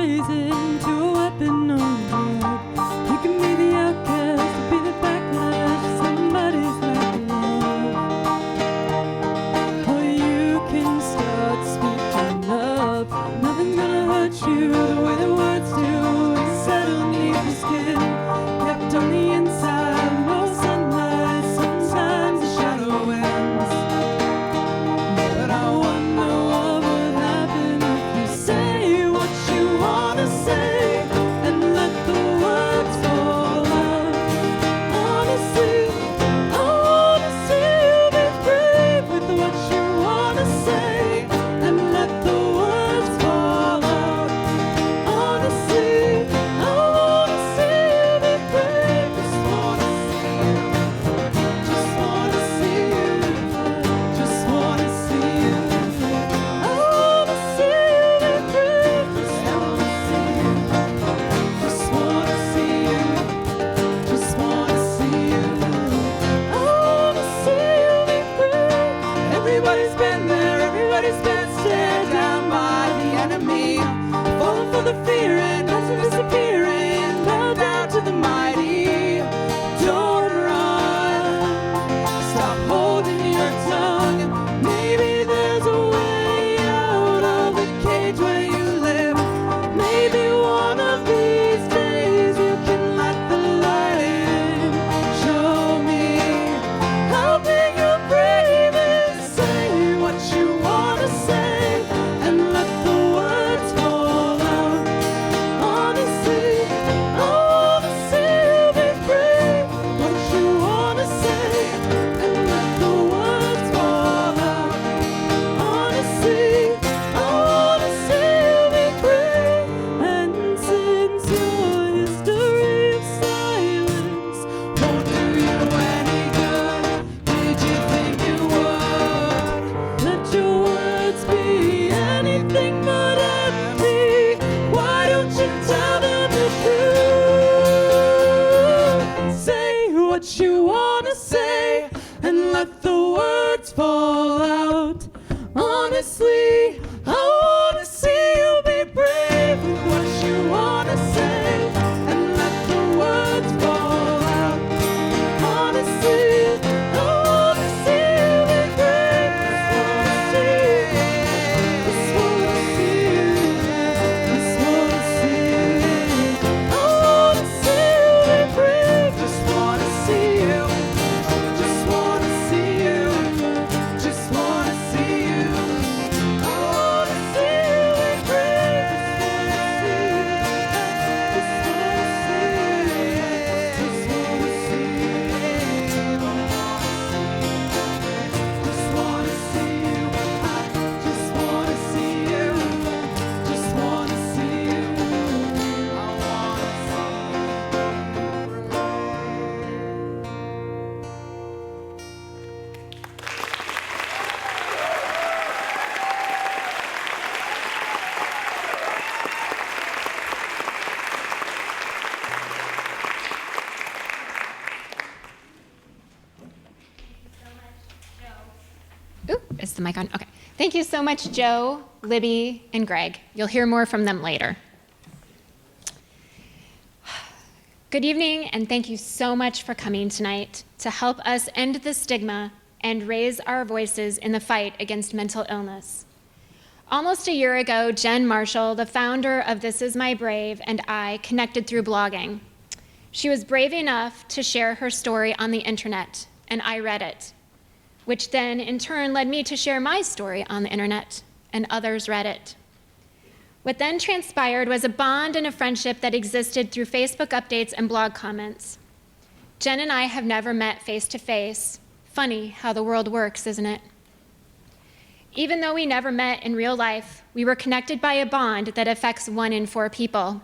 rise into a weapon on your head. You can be the outcast, be the backlash, somebody's lack of love. Or you can start speaking up. Nothing's gonna hurt you the way the words do. It's settled beneath the skin, kept on the inside. No sunlight, sometimes the shadow wins. But I wonder what would happen if you say what you wanna say and let the words fall out. Honestly, I wanna see you be brave with what you wanna say and let the words fall out. Honestly, I wanna see you be brave. Just wanna see you. Just wanna see you. Just wanna see you. I wanna see you be brave. Just wanna see you. Just wanna see you. Just wanna see you. I wanna see you be brave. Everybody's been there. Everybody's been stared down by the enemy. Falling for the fear and also disappearing. Bow down to the mighty. Don't run. Stop holding your tongue. Maybe there's a way out of the cage where you live. Maybe one of these days you can let the light in. Show me how big your brave is. Say what you wanna say and let the words fall out. Honestly, I wanna see you be brave. What you wanna say and let the words fall out. Honestly, I wanna see you be brave. And since your history of silence won't do you any good, did you think it would? Let your words be anything but empty. Why don't you tell them the truth? Say what you wanna say and let the words fall out. Honestly, I wanna see you be brave with what you wanna say and let the words fall out. Honestly, I wanna see you be brave. Just wanna see you. Just wanna see you. I wanna see you be brave. Just wanna see you. Just wanna see you. Just wanna see you. I wanna see you be brave. Just wanna see you. Just wanna see you. Just wanna see you. I just wanna see you. Just wanna see you. I wanna Ooh, is the mic on? Okay. Thank you so much, Joe, Libby, and Greg. You'll hear more from them later. Good evening, and thank you so much for coming tonight to help us end the stigma and raise our voices in the fight against mental illness. Almost a year ago, Jen Marshall, the founder of This Is My Brave, and I connected through blogging. She was brave enough to share her story on the internet, and I read it, which then in turn led me to share my story on the internet, and others read it. What then transpired was a bond and a friendship that existed through Facebook updates and blog comments. Jen and I have never met face to face. Funny how the world works, isn't it? Even though we never met in real life, we were connected by a bond that affects 1 in 4 people.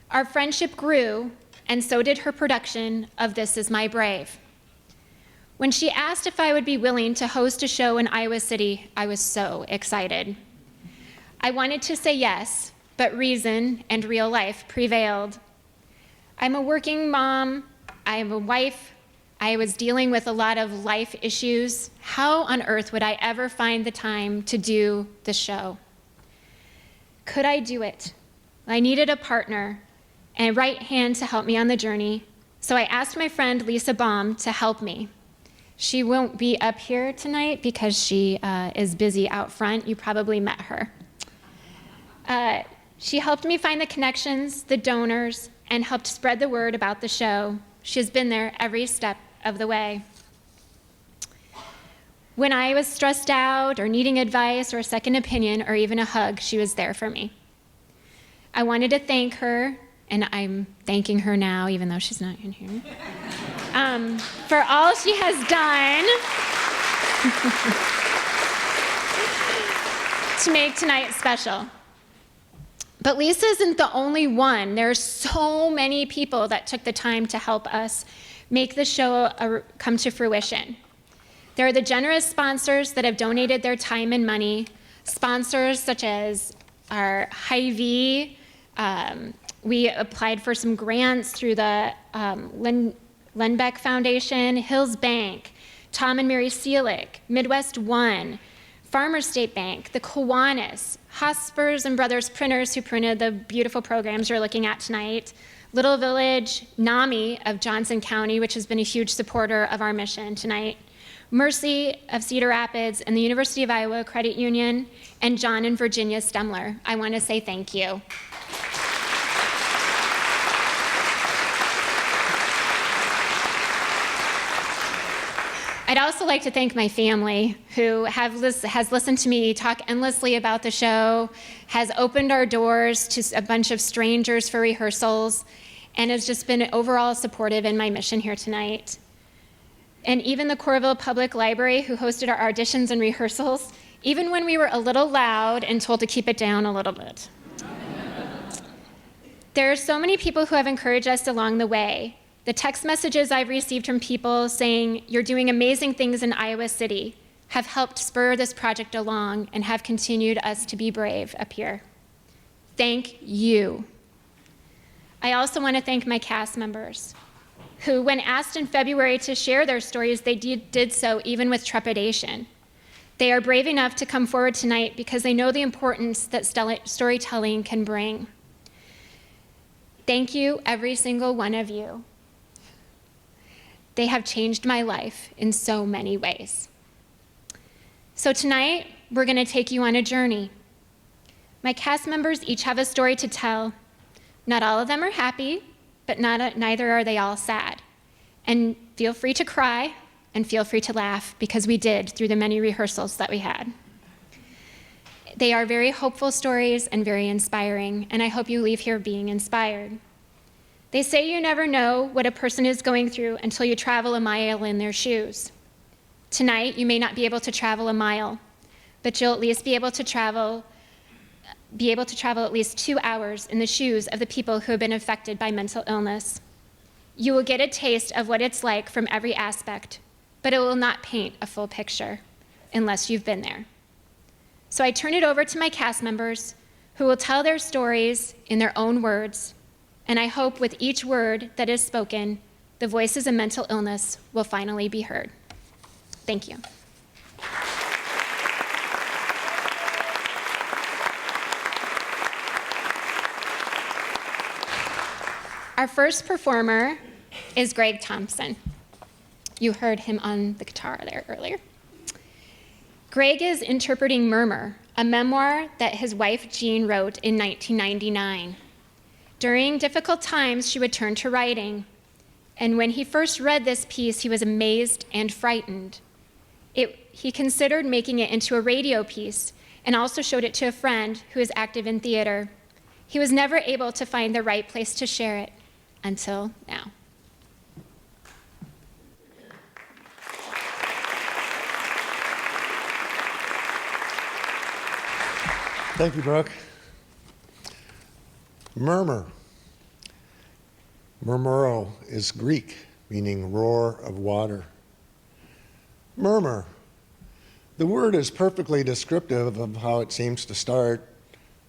Our friendship grew, and so did her production of This Is My Brave. When she asked if I would be willing to host a show in Iowa City, I was so excited. I wanted to say yes, but reason and real life prevailed. I'm a working mom, I am a wife, I was dealing with a lot of life issues. How on earth would I ever find the time to do the show? Could I do it? I needed a partner and a right hand to help me on the journey, so I asked my friend Lisa Baum to help me. She won't be up here tonight because she is busy out front. You probably met her. She helped me find the connections, the donors, and helped spread the word about the show. She has been there every step of the way. When I was stressed out or needing advice or a second opinion or even a hug, she was there for me. I wanted to thank her, and I'm thanking her now, even though she's not in here, for all she has done to make tonight special. But Lisa isn't the only one. There are so many people that took the time to help us make the show come to fruition. There are the generous sponsors that have donated their time and money, sponsors such as our Hy-Vee. We applied for some grants through the Lindbeck Foundation, Hills Bank, Tom and Mary Seelig, Midwest One, Farmers State Bank, the Kiwanis, Hospers and Brothers Printers, who printed the beautiful programs you're looking at tonight, Little Village, NAMI of Johnson County, which has been a huge supporter of our mission tonight, Mercy of Cedar Rapids, and the University of Iowa Credit Union, and John and Virginia Stemler. I want to say thank you. I'd also like to thank my family, who has listened to me talk endlessly about the show, has opened our doors to a bunch of strangers for rehearsals, and has just been overall supportive in my mission here tonight. And even the Coralville Public Library, who hosted our auditions and rehearsals, even when we were a little loud and told to keep it down a little bit. There are so many people who have encouraged us along the way. The text messages I've received from people saying, "You're doing amazing things in Iowa City," have helped spur this project along and have continued us to be brave up here. Thank you. I also want to thank my cast members, who, when asked in February to share their stories, they did so even with trepidation. They are brave enough to come forward tonight because they know the importance that storytelling can bring. Thank you, every single one of you. They have changed my life in so many ways. So tonight, we're going to take you on a journey. My cast members each have a story to tell. Not all of them are happy, but neither are they all sad. And feel free to cry and feel free to laugh, because we did through the many rehearsals that we had. They are very hopeful stories and very inspiring, and I hope you leave here being inspired. They say you never know what a person is going through until you travel a mile in their shoes. Tonight, you may not be able to travel a mile, but you'll at least be able to travel at least 2 hours in the shoes of the people who have been affected by mental illness. You will get a taste of what it's like from every aspect, but it will not paint a full picture unless you've been there. So I turn it over to my cast members, who will tell their stories in their own words, and I hope with each word that is spoken, the voices of mental illness will finally be heard. Thank you. Our first performer is Greg Thompson. You heard him on the guitar there earlier. Greg is interpreting Murmur, a memoir that his wife Jean wrote in 1999. During difficult times, she would turn to writing. And when he first read this piece, he was amazed and frightened. He considered making it into a radio piece and also showed it to a friend who is active in theater. He was never able to find the right place to share it until now. Thank you, Brooke. Murmur. Murmuro is Greek, meaning roar of water. Murmur. The word is perfectly descriptive of how it seems to start.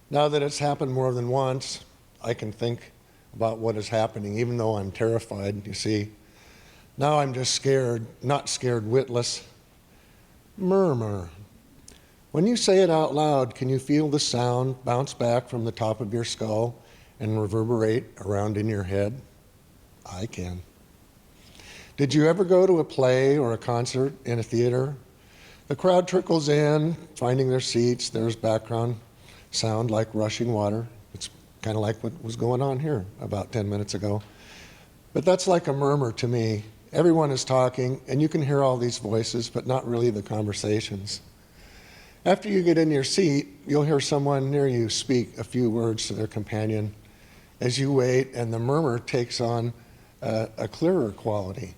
Now that it's happened more than once, I can think about what is happening, even though I'm terrified, you see. Now I'm just scared, not scared witless. Murmur. When you say it out loud, can you feel the sound bounce back from the top of your skull and reverberate around in your head? I can. Did you ever go to a play or a concert in a theater? The crowd trickles in, finding their seats. There's background sound like rushing water. It's kind of like what was going on here about 10 minutes ago. But that's like a murmur to me. Everyone is talking, and you can hear all these voices, but not really the conversations. After you get in your seat, you'll hear someone near you speak a few words to their companion as you wait, and the murmur takes on a clearer quality.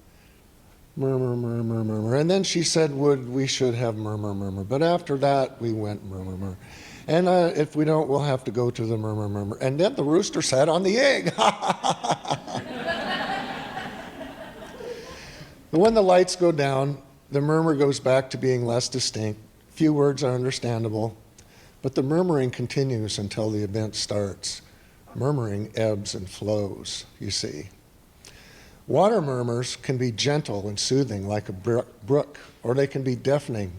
Murmur, murmur, murmur. And then she said, we should have murmur, murmur. But after that, we went murmur, murmur. And if we don't, we'll have to go to the murmur, murmur. And then the rooster sat on the egg. But when the lights go down, the murmur goes back to being less distinct. Few words are understandable, but the murmuring continues until the event starts. Murmuring ebbs and flows, you see. Water murmurs can be gentle and soothing like a brook, or they can be deafening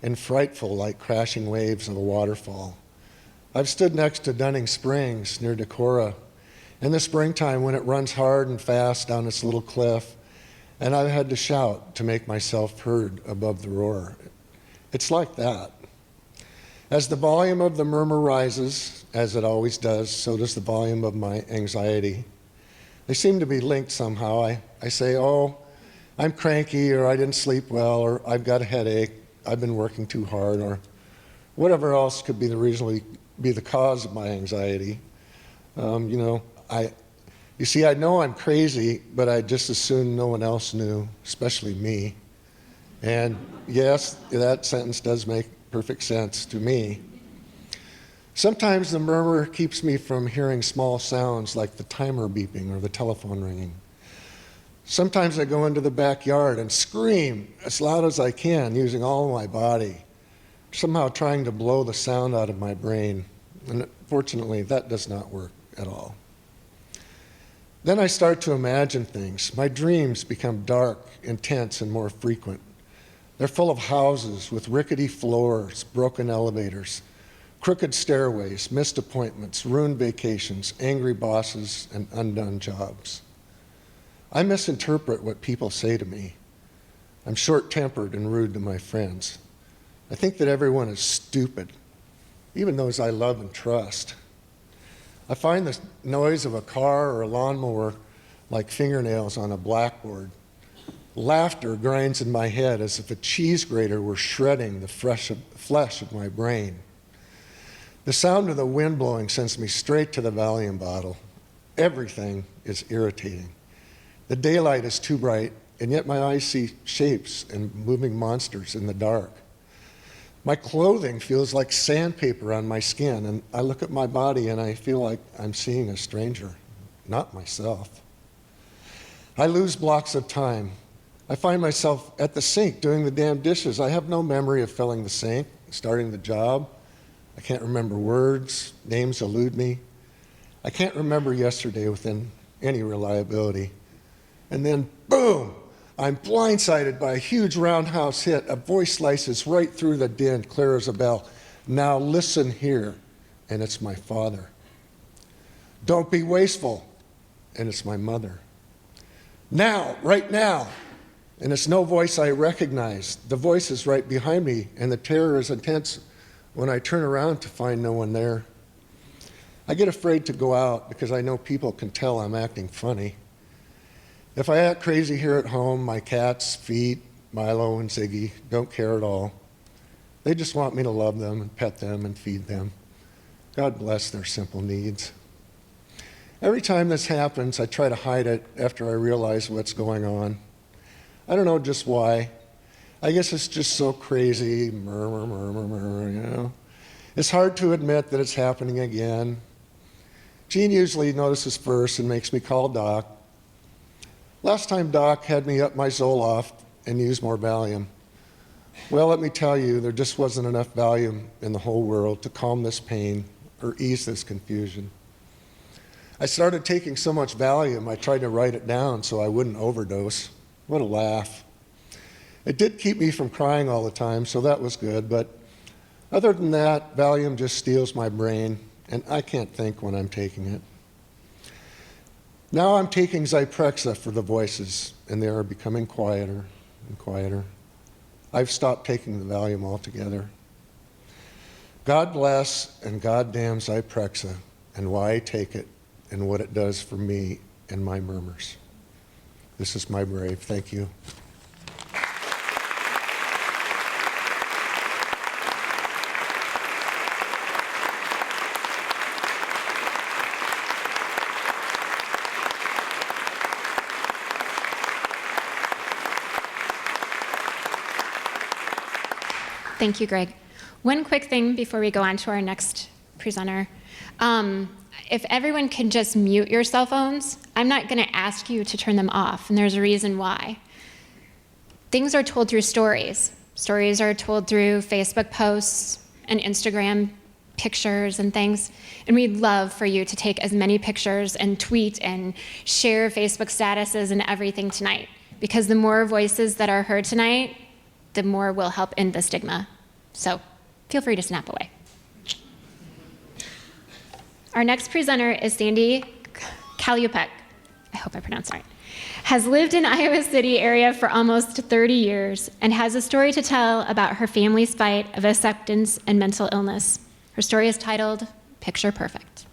and frightful like crashing waves of a waterfall. I've stood next to Dunning Springs near Decorah in the springtime when it runs hard and fast down its little cliff, and I've had to shout to make myself heard above the roar. It's like that. As the volume of the murmur rises, as it always does, so does the volume of my anxiety. They seem to be linked somehow. I say, oh, I'm cranky, or I didn't sleep well, or I've got a headache, I've been working too hard, or whatever else could be the cause of my anxiety. You see, I know I'm crazy, but I just as soon no one else knew, especially me. And yes, that sentence does make perfect sense to me. Sometimes the murmur keeps me from hearing small sounds like the timer beeping or the telephone ringing. Sometimes I go into the backyard and scream as loud as I can, using all of my body, somehow trying to blow the sound out of my brain. And fortunately, that does not work at all. Then I start to imagine things. My dreams become dark, intense, and more frequent. They're full of houses with rickety floors, broken elevators, crooked stairways, missed appointments, ruined vacations, angry bosses, and undone jobs. I misinterpret what people say to me. I'm short-tempered and rude to my friends. I think that everyone is stupid, even those I love and trust. I find the noise of a car or a lawnmower like fingernails on a blackboard. Laughter grinds in my head as if a cheese grater were shredding the flesh of my brain. The sound of the wind blowing sends me straight to the Valium bottle. Everything is irritating. The daylight is too bright, and yet my eyes see shapes and moving monsters in the dark. My clothing feels like sandpaper on my skin, and I look at my body and I feel like I'm seeing a stranger, not myself. I lose blocks of time. I find myself at the sink doing the damn dishes. I have no memory of filling the sink, starting the job. I can't remember words, names elude me. I can't remember yesterday within any reliability. And then, boom! I'm blindsided by a huge roundhouse hit. A voice slices right through the din, clear as a bell. Now listen here, and it's my father. Don't be wasteful, and it's my mother. Now, right now, and it's no voice I recognize. The voice is right behind me, and the terror is intense when I turn around to find no one there. I get afraid to go out because I know people can tell I'm acting funny. If I act crazy here at home, my cats, Feet, Milo, and Ziggy don't care at all. They just want me to love them and pet them and feed them. God bless their simple needs. Every time this happens, I try to hide it after I realize what's going on. I don't know just why. I guess it's just so crazy, murmur, murmur, murmur, you know. It's hard to admit that it's happening again. Jean usually notices first and makes me call Doc. Last time Doc had me up my Zoloft and use more Valium. Well, let me tell you, there just wasn't enough Valium in the whole world to calm this pain or ease this confusion. I started taking so much Valium, I tried to write it down so I wouldn't overdose. What a laugh. It did keep me from crying all the time, so that was good, but other than that, Valium just steals my brain, and I can't think when I'm taking it. Now I'm taking Zyprexa for the voices, and they are becoming quieter and quieter. I've stopped taking the Valium altogether. God bless and God damn Zyprexa and why I take it and what it does for me and my murmurs. This is my brave. Thank you. Thank you, Greg. One quick thing before we go on to our next presenter. If everyone can just mute your cell phones, I'm not going to ask you to turn them off, and there's a reason why. Things are told through stories. Stories are told through Facebook posts and Instagram pictures and things, and we'd love for you to take as many pictures and tweet and share Facebook statuses and everything tonight, because the more voices that are heard tonight, the more will help end the stigma. So feel free to snap away. Our next presenter is Sandy Copek. I hope I pronounced it right. Has lived in Iowa City area for almost 30 years and has a story to tell about her family's fight of acceptance and mental illness. Her story is titled Picture Perfect.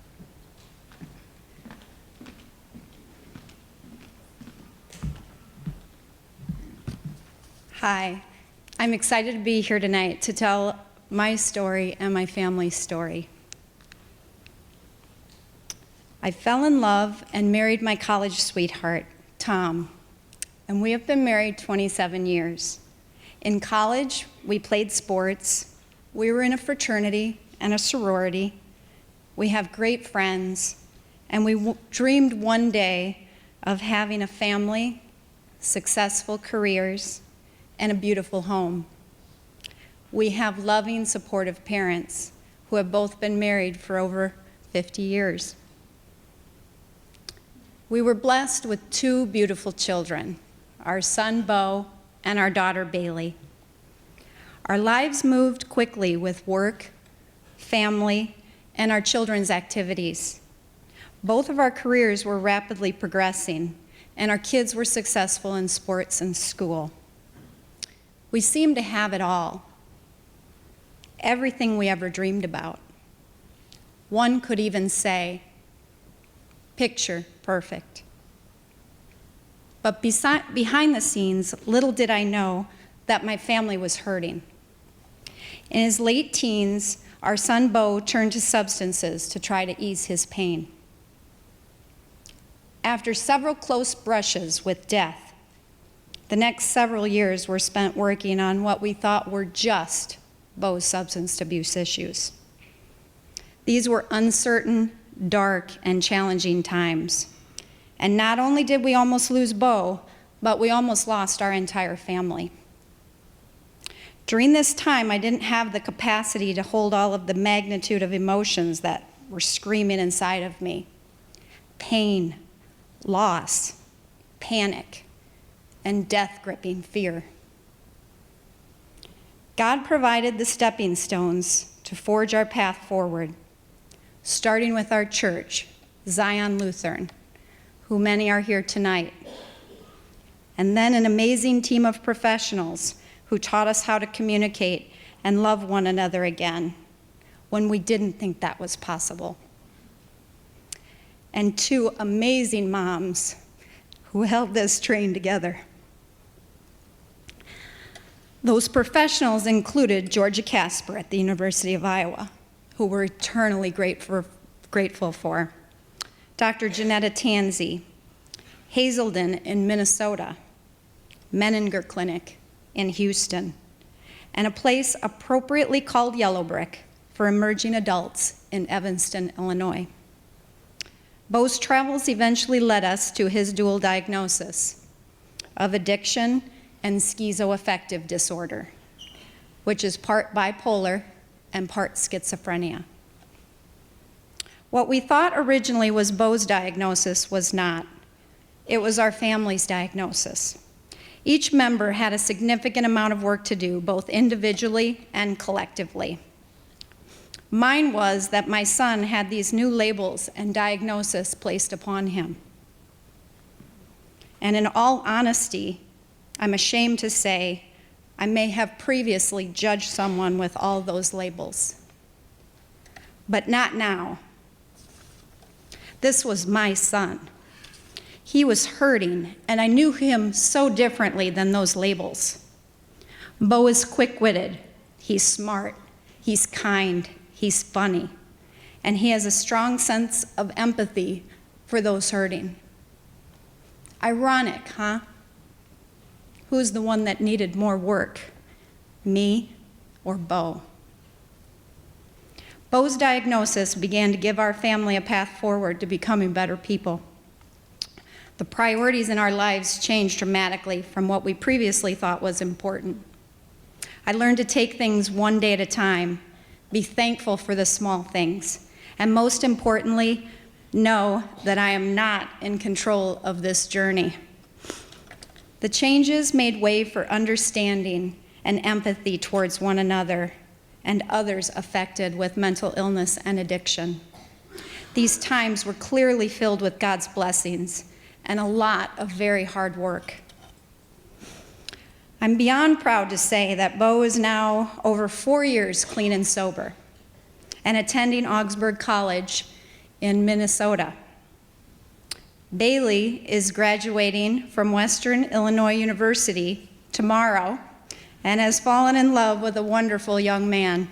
Hi. I'm excited to be here tonight to tell my story and my family's story. I fell in love and married my college sweetheart, Tom, and we have been married 27 years. In college, we played sports. We were in a fraternity and a sorority. We have great friends, and we dreamed one day of having a family, successful careers, and a beautiful home. We have loving, supportive parents who have both been married for over 50 years. We were blessed with two beautiful children, our son Bo and our daughter Bailey. Our lives moved quickly with work, family, and our children's activities. Both of our careers were rapidly progressing, and our kids were successful in sports and school. We seemed to have it all, everything we ever dreamed about. One could even say, picture perfect. But behind the scenes, little did I know that my family was hurting. In his late teens, our son Bo turned to substances to try to ease his pain. After several close brushes with death, the next several years were spent working on what we thought were just Bo's substance abuse issues. These were uncertain, dark, and challenging times. And not only did we almost lose Bo, but we almost lost our entire family. During this time, I didn't have the capacity to hold all of the magnitude of emotions that were screaming inside of me. Pain, loss, panic, and death-gripping fear. God provided the stepping stones to forge our path forward, starting with our church, Zion Lutheran, who many are here tonight, and then an amazing team of professionals who taught us how to communicate and love one another again when we didn't think that was possible. And two amazing moms who held this train together. Those professionals included Georgia Casper at the University of Iowa, who we're eternally grateful for, Dr. Janetta Tansey, Hazelden in Minnesota, Menninger Clinic in Houston, and a place appropriately called Yellow Brick for emerging adults in Evanston, Illinois. Bo's travels eventually led us to his dual diagnosis of addiction and schizoaffective disorder, which is part bipolar and part schizophrenia. What we thought originally was Bo's diagnosis was not. It was our family's diagnosis. Each member had a significant amount of work to do, both individually and collectively. Mine was that my son had these new labels and diagnosis placed upon him. And in all honesty, I'm ashamed to say I may have previously judged someone with all those labels. But not now. This was my son. He was hurting, and I knew him so differently than those labels. Bo is quick-witted, he's smart, he's kind, he's funny, and he has a strong sense of empathy for those hurting. Ironic, huh? Who's the one that needed more work, me or Bo? Bo's diagnosis began to give our family a path forward to becoming better people. The priorities in our lives changed dramatically from what we previously thought was important. I learned to take things one day at a time, be thankful for the small things, and most importantly, know that I am not in control of this journey. The changes made way for understanding and empathy towards one another and others affected with mental illness and addiction. These times were clearly filled with God's blessings and a lot of very hard work. I'm beyond proud to say that Bo is now over 4 years clean and sober and attending Augsburg College in Minnesota. Bailey is graduating from Western Illinois University tomorrow and has fallen in love with a wonderful young man.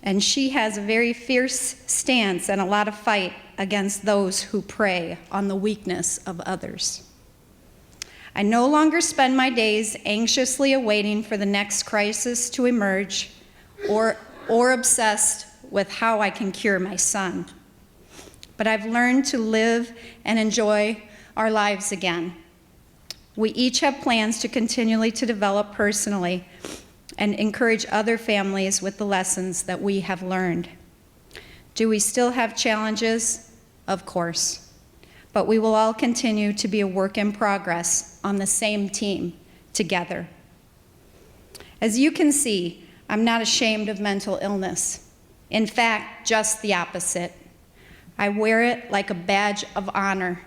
And she has a very fierce stance and a lot of fight against those who prey on the weakness of others. I no longer spend my days anxiously awaiting for the next crisis to emerge or obsessed with how I can cure my son. But I've learned to live and enjoy our lives again. We each have plans to continually to develop personally and encourage other families with the lessons that we have learned. Do we still have challenges? Of course. But we will all continue to be a work in progress on the same team together. As you can see, I'm not ashamed of mental illness. In fact, just the opposite. I wear it like a badge of honor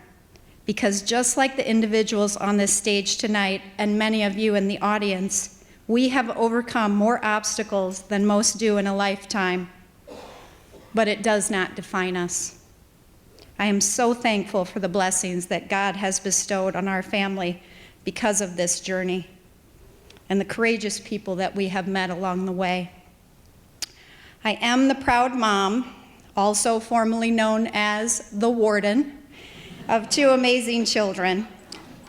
because just like the individuals on this stage tonight and many of you in the audience, we have overcome more obstacles than most do in a lifetime, but it does not define us. I am so thankful for the blessings that God has bestowed on our family because of this journey and the courageous people that we have met along the way. I am the proud mom, also formerly known as the warden, of 2 amazing children,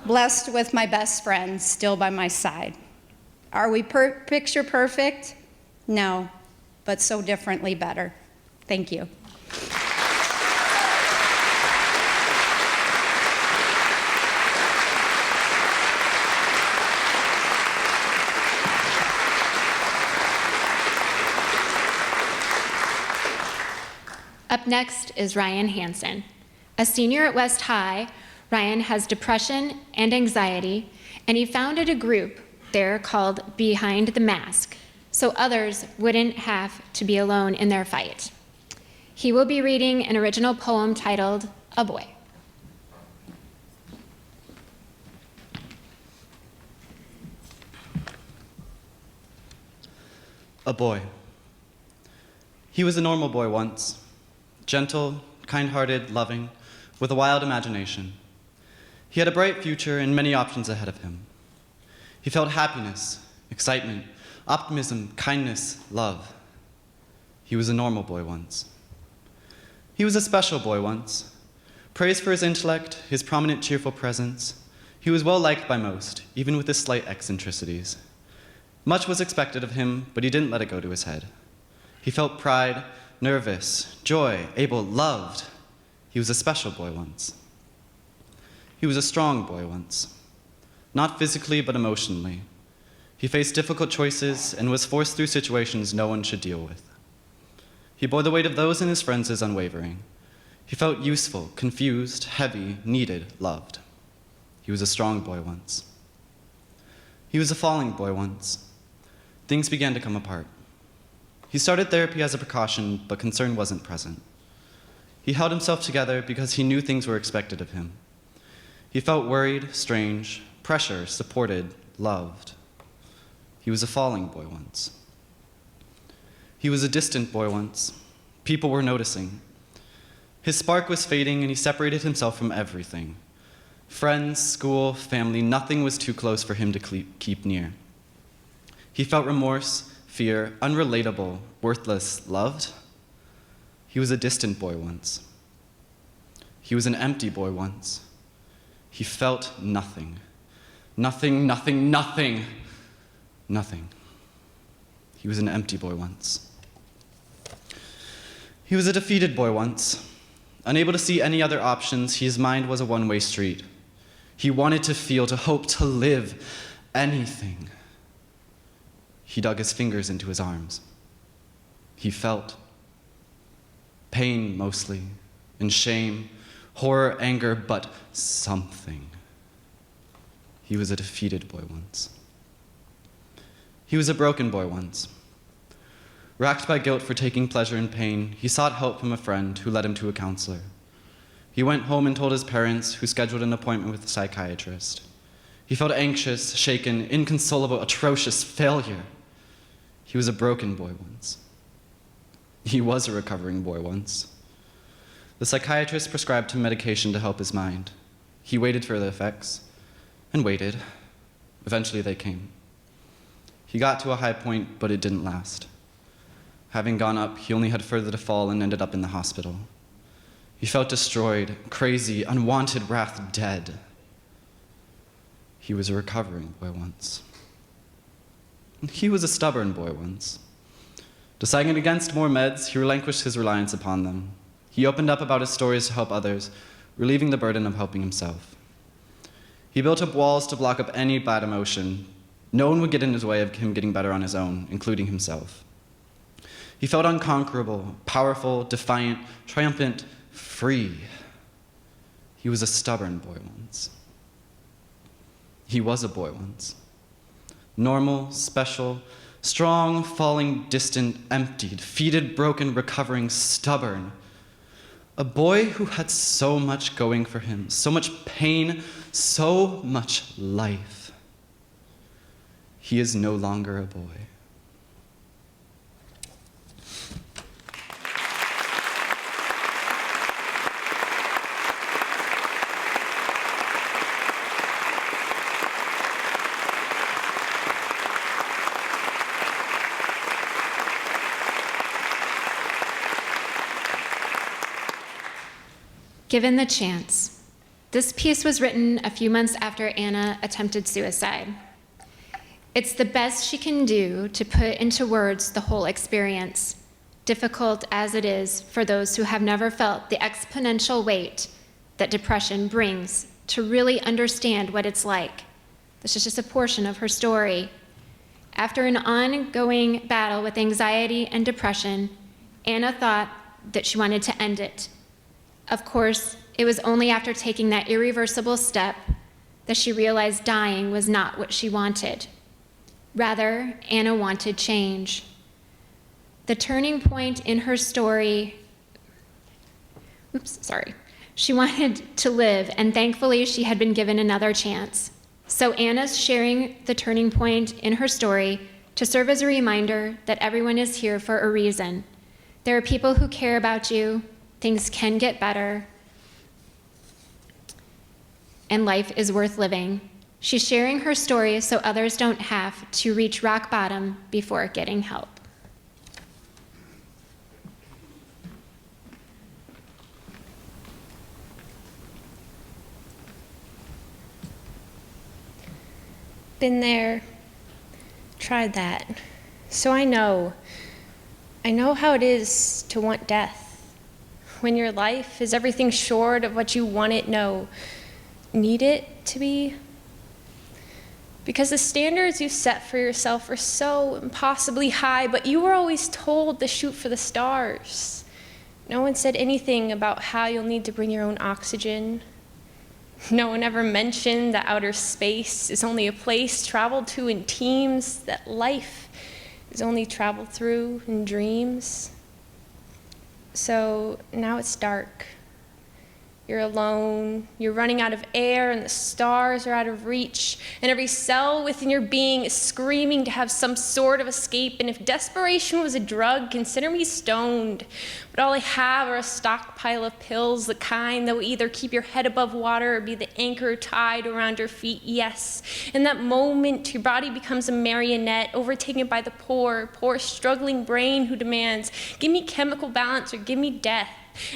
blessed with my best friend still by my side. Are we picture perfect? No, but so differently better. Thank you. Up next is Ryan Hansen. A senior at West High, Ryan has depression and anxiety, and he founded a group there called Behind the Mask, so others wouldn't have to be alone in their fight. He will be reading an original poem titled A Boy. A boy. He was a normal boy once, gentle, kind-hearted, loving, with a wild imagination. He had a bright future and many options ahead of him. He felt happiness, excitement, optimism, kindness, love. He was a normal boy once. He was a special boy once. Praised for his intellect, his prominent, cheerful presence, he was well liked by most, even with his slight eccentricities. Much was expected of him, but he didn't let it go to his head. He felt pride, nervous, joy, able, loved. He was a special boy once. He was a strong boy once. Not physically, but emotionally. He faced difficult choices and was forced through situations no one should deal with. He bore the weight of those in his friends as unwavering. He felt useful, confused, heavy, needed, loved. He was a strong boy once. He was a falling boy once. Things began to come apart. He started therapy as a precaution, but concern wasn't present. He held himself together because he knew things were expected of him. He felt worried, strange, pressure, supported, loved. He was a falling boy once. He was a distant boy once. People were noticing. His spark was fading, and he separated himself from everything. Friends, school, family, nothing was too close for him to keep near. He felt remorse, fear, unrelatable, worthless, loved. He was a distant boy once. He was an empty boy once. He felt nothing. Nothing, nothing, nothing. Nothing. He was an empty boy once. He was a defeated boy once. Unable to see any other options, his mind was a one-way street. He wanted to feel, to hope, to live, anything. He dug his fingers into his arms. He felt pain mostly, and shame, horror, anger, but something. He was a defeated boy once. He was a broken boy once. Racked by guilt for taking pleasure in pain, he sought help from a friend who led him to a counselor. He went home and told his parents, who scheduled an appointment with a psychiatrist. He felt anxious, shaken, inconsolable, atrocious failure. He was a broken boy once. He was a recovering boy once. The psychiatrist prescribed him medication to help his mind. He waited for the effects, and waited. Eventually they came. He got to a high point, but it didn't last. Having gone up, he only had further to fall and ended up in the hospital. He felt destroyed, crazy, unwanted wrath, dead. He was a recovering boy once. He was a stubborn boy once. Deciding against more meds, he relinquished his reliance upon them. He opened up about his stories to help others, relieving the burden of helping himself. He built up walls to block up any bad emotion. No one would get in his way of him getting better on his own, including himself. He felt unconquerable, powerful, defiant, triumphant, free. He was a stubborn boy once. He was a boy once. Normal, special, strong, falling, distant, empty, defeated, broken, recovering, stubborn. A boy who had so much going for him, so much pain, so much life. He is no longer a boy. Given the chance. This piece was written a few months after Anna attempted suicide. It's the best she can do to put into words the whole experience, difficult as it is for those who have never felt the exponential weight that depression brings to really understand what it's like. This is just a portion of her story. After an ongoing battle with anxiety and depression, Anna thought that she wanted to end it. Of course, it was only after taking that irreversible step that she realized dying was not what she wanted. Rather, Anna wanted change. The turning point in her story, she wanted to live, and thankfully she had been given another chance. So Anna's sharing the turning point in her story to serve as a reminder that everyone is here for a reason. There are people who care about you. Things can get better, and life is worth living. She's sharing her story so others don't have to reach rock bottom before getting help. Been there, tried that. So I know how it is to want death. When your life is everything short of what you want it, need it to be. Because the standards you set for yourself are so impossibly high, but you were always told to shoot for the stars. No one said anything about how you'll need to bring your own oxygen. No one ever mentioned that outer space is only a place traveled to in teams, that life is only traveled through in dreams. So now it's dark, You're alone, you're running out of air, and the stars are out of reach, and every cell within your being is screaming to have some sort of escape, and if desperation was a drug, consider me stoned. But all I have are a stockpile of pills, the kind that will either keep your head above water or be the anchor tied around your feet, yes. In that moment, your body becomes a marionette, overtaken by the poor, struggling brain who demands, give me chemical balance or give me death.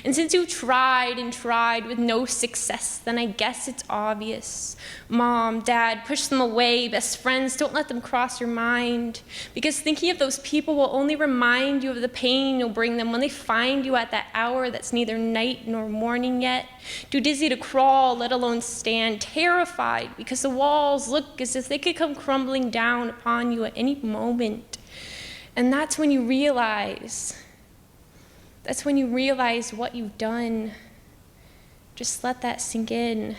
And since you've tried and tried with no success, then I guess it's obvious. Mom, Dad, push them away. Best friends, don't let them cross your mind. Because thinking of those people will only remind you of the pain you'll bring them when they find you at that hour that's neither night nor morning yet. Too dizzy to crawl, let alone stand, terrified because the walls look as if they could come crumbling down upon you at any moment. And that's when you realize what you've done. Just let that sink in.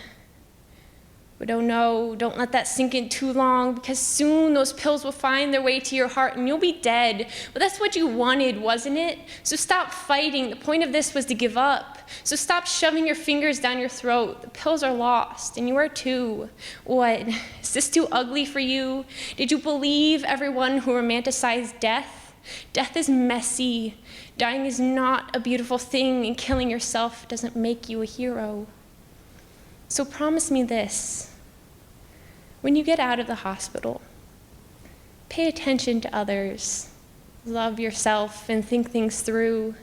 But oh no, don't let that sink in too long, because soon those pills will find their way to your heart and you'll be dead. But that's what you wanted, wasn't it? So stop fighting. The point of this was to give up. So stop shoving your fingers down your throat. The pills are lost, and you are too. What? Is this too ugly for you? Did you believe everyone who romanticized death? Death is messy. Dying is not a beautiful thing, and killing yourself doesn't make you a hero. So promise me this. When you get out of the hospital, pay attention to others, love yourself, and think things through.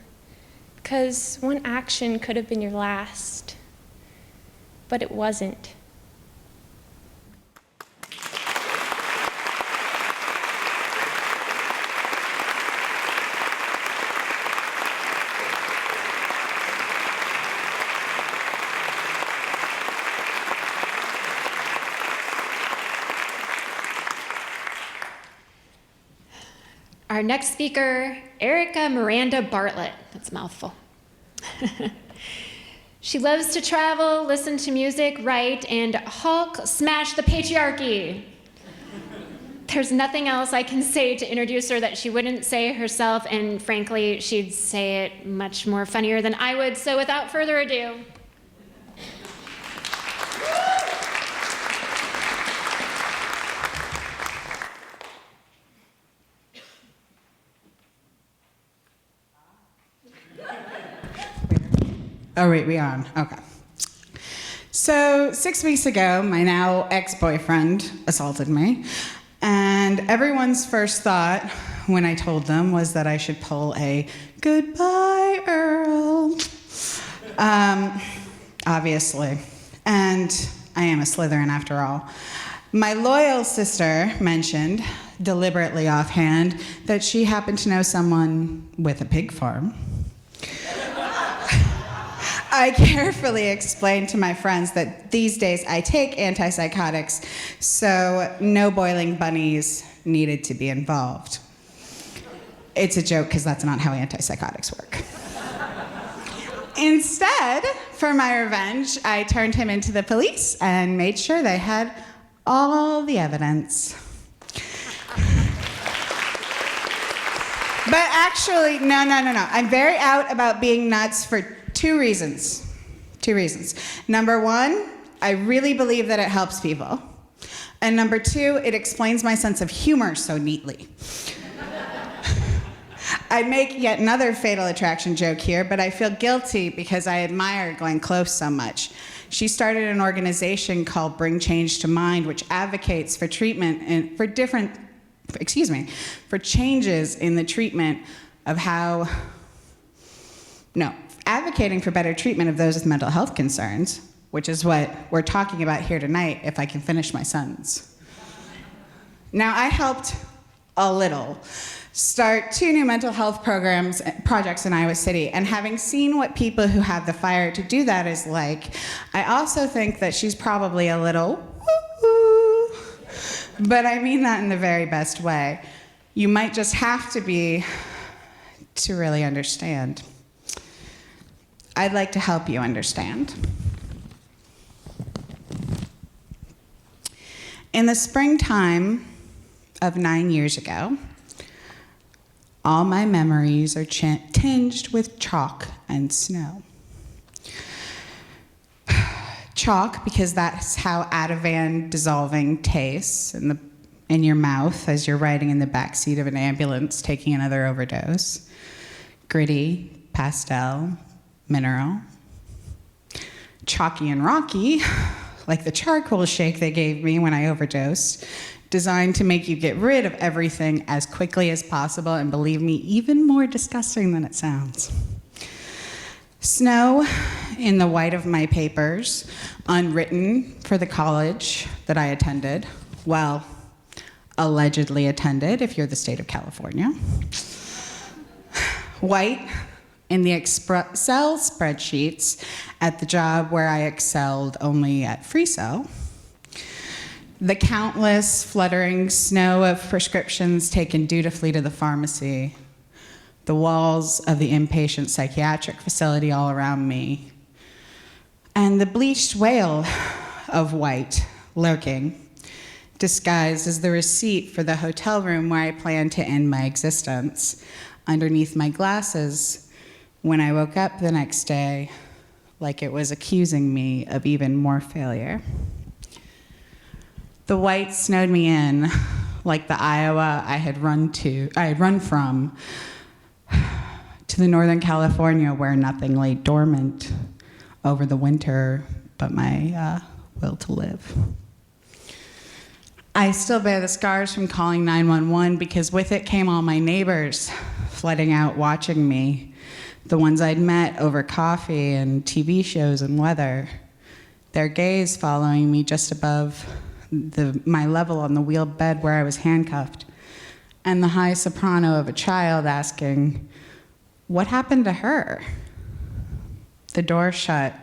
Because one action could have been your last, but it wasn't. Our next speaker, Erica Miranda Bartlett. That's a mouthful. She loves to travel, listen to music, write, and Hulk smash the patriarchy. There's nothing else I can say to introduce her that she wouldn't say herself, and frankly, she'd say it much more funnier than I would, so without further ado. Oh, wait, we on? Okay. So 6 weeks ago, my now ex-boyfriend assaulted me, and everyone's first thought when I told them was that I should pull a goodbye, Earl. Obviously. And I am a Slytherin after all. My loyal sister mentioned, deliberately offhand, that she happened to know someone with a pig farm. I carefully explained to my friends that these days I take antipsychotics, so no boiling bunnies needed to be involved. It's a joke, because that's not how antipsychotics work. Instead, for my revenge, I turned him into the police and made sure they had all the evidence. But actually, no. I'm very out about being nuts for two reasons. Number one, I really believe that it helps people. And number two, it explains my sense of humor so neatly. I'd make yet another fatal attraction joke here, but I feel guilty because I admire Glenn Close so much. She started an organization called Bring Change to Mind, which advocates for treatment and for changes in the treatment of advocating for better treatment of those with mental health concerns, which is what we're talking about here tonight, if I can finish my sentence. Now, I helped a little start 2 new mental health projects in Iowa City, and having seen what people who have the fire to do that is like, I also think that she's probably a little woo-woo, but I mean that in the very best way. You might just have to be to really understand. I'd like to help you understand. In the springtime of 9 years ago, all my memories are tinged with chalk and snow. Chalk, because that's how Ativan dissolving tastes in your mouth as you're riding in the backseat of an ambulance taking another overdose. Gritty, pastel, mineral. Chalky and rocky, like the charcoal shake they gave me when I overdosed, designed to make you get rid of everything as quickly as possible, and believe me, even more disgusting than it sounds. Snow in the white of my papers, unwritten for the college that I attended. Well, allegedly attended, if you're the state of California. White in the Excel spreadsheets at the job where I excelled only at free cell. The countless fluttering snow of prescriptions taken dutifully to the pharmacy. The walls of the inpatient psychiatric facility all around me. And the bleached whale of white lurking, disguised as the receipt for the hotel room where I planned to end my existence, underneath my glasses when I woke up the next day, like it was accusing me of even more failure. The white snowed me in, like the Iowa I had run from, to the Northern California where nothing lay dormant over the winter but my will to live. I still bear the scars from calling 911 because with it came all my neighbors flooding out watching me, the ones I'd met over coffee and TV shows and weather, their gaze following me just above my level on the wheeled bed where I was handcuffed, and the high soprano of a child asking, "What happened to her?" The door shut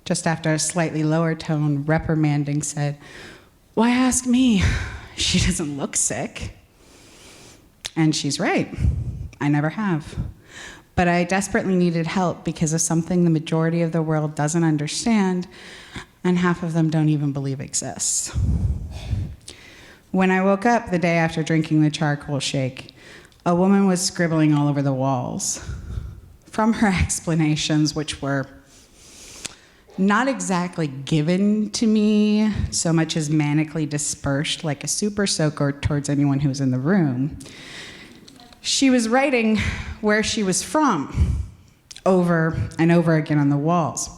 just after a slightly lower tone, reprimanding, said, "Why ask me? She doesn't look sick." And she's right. I never have. But I desperately needed help because of something the majority of the world doesn't understand, and half of them don't even believe exists. When I woke up the day after drinking the charcoal shake, a woman was scribbling all over the walls. From her explanations, which were not exactly given to me so much as manically dispersed like a super soaker towards anyone who was in the room, she was writing where she was from over and over again on the walls.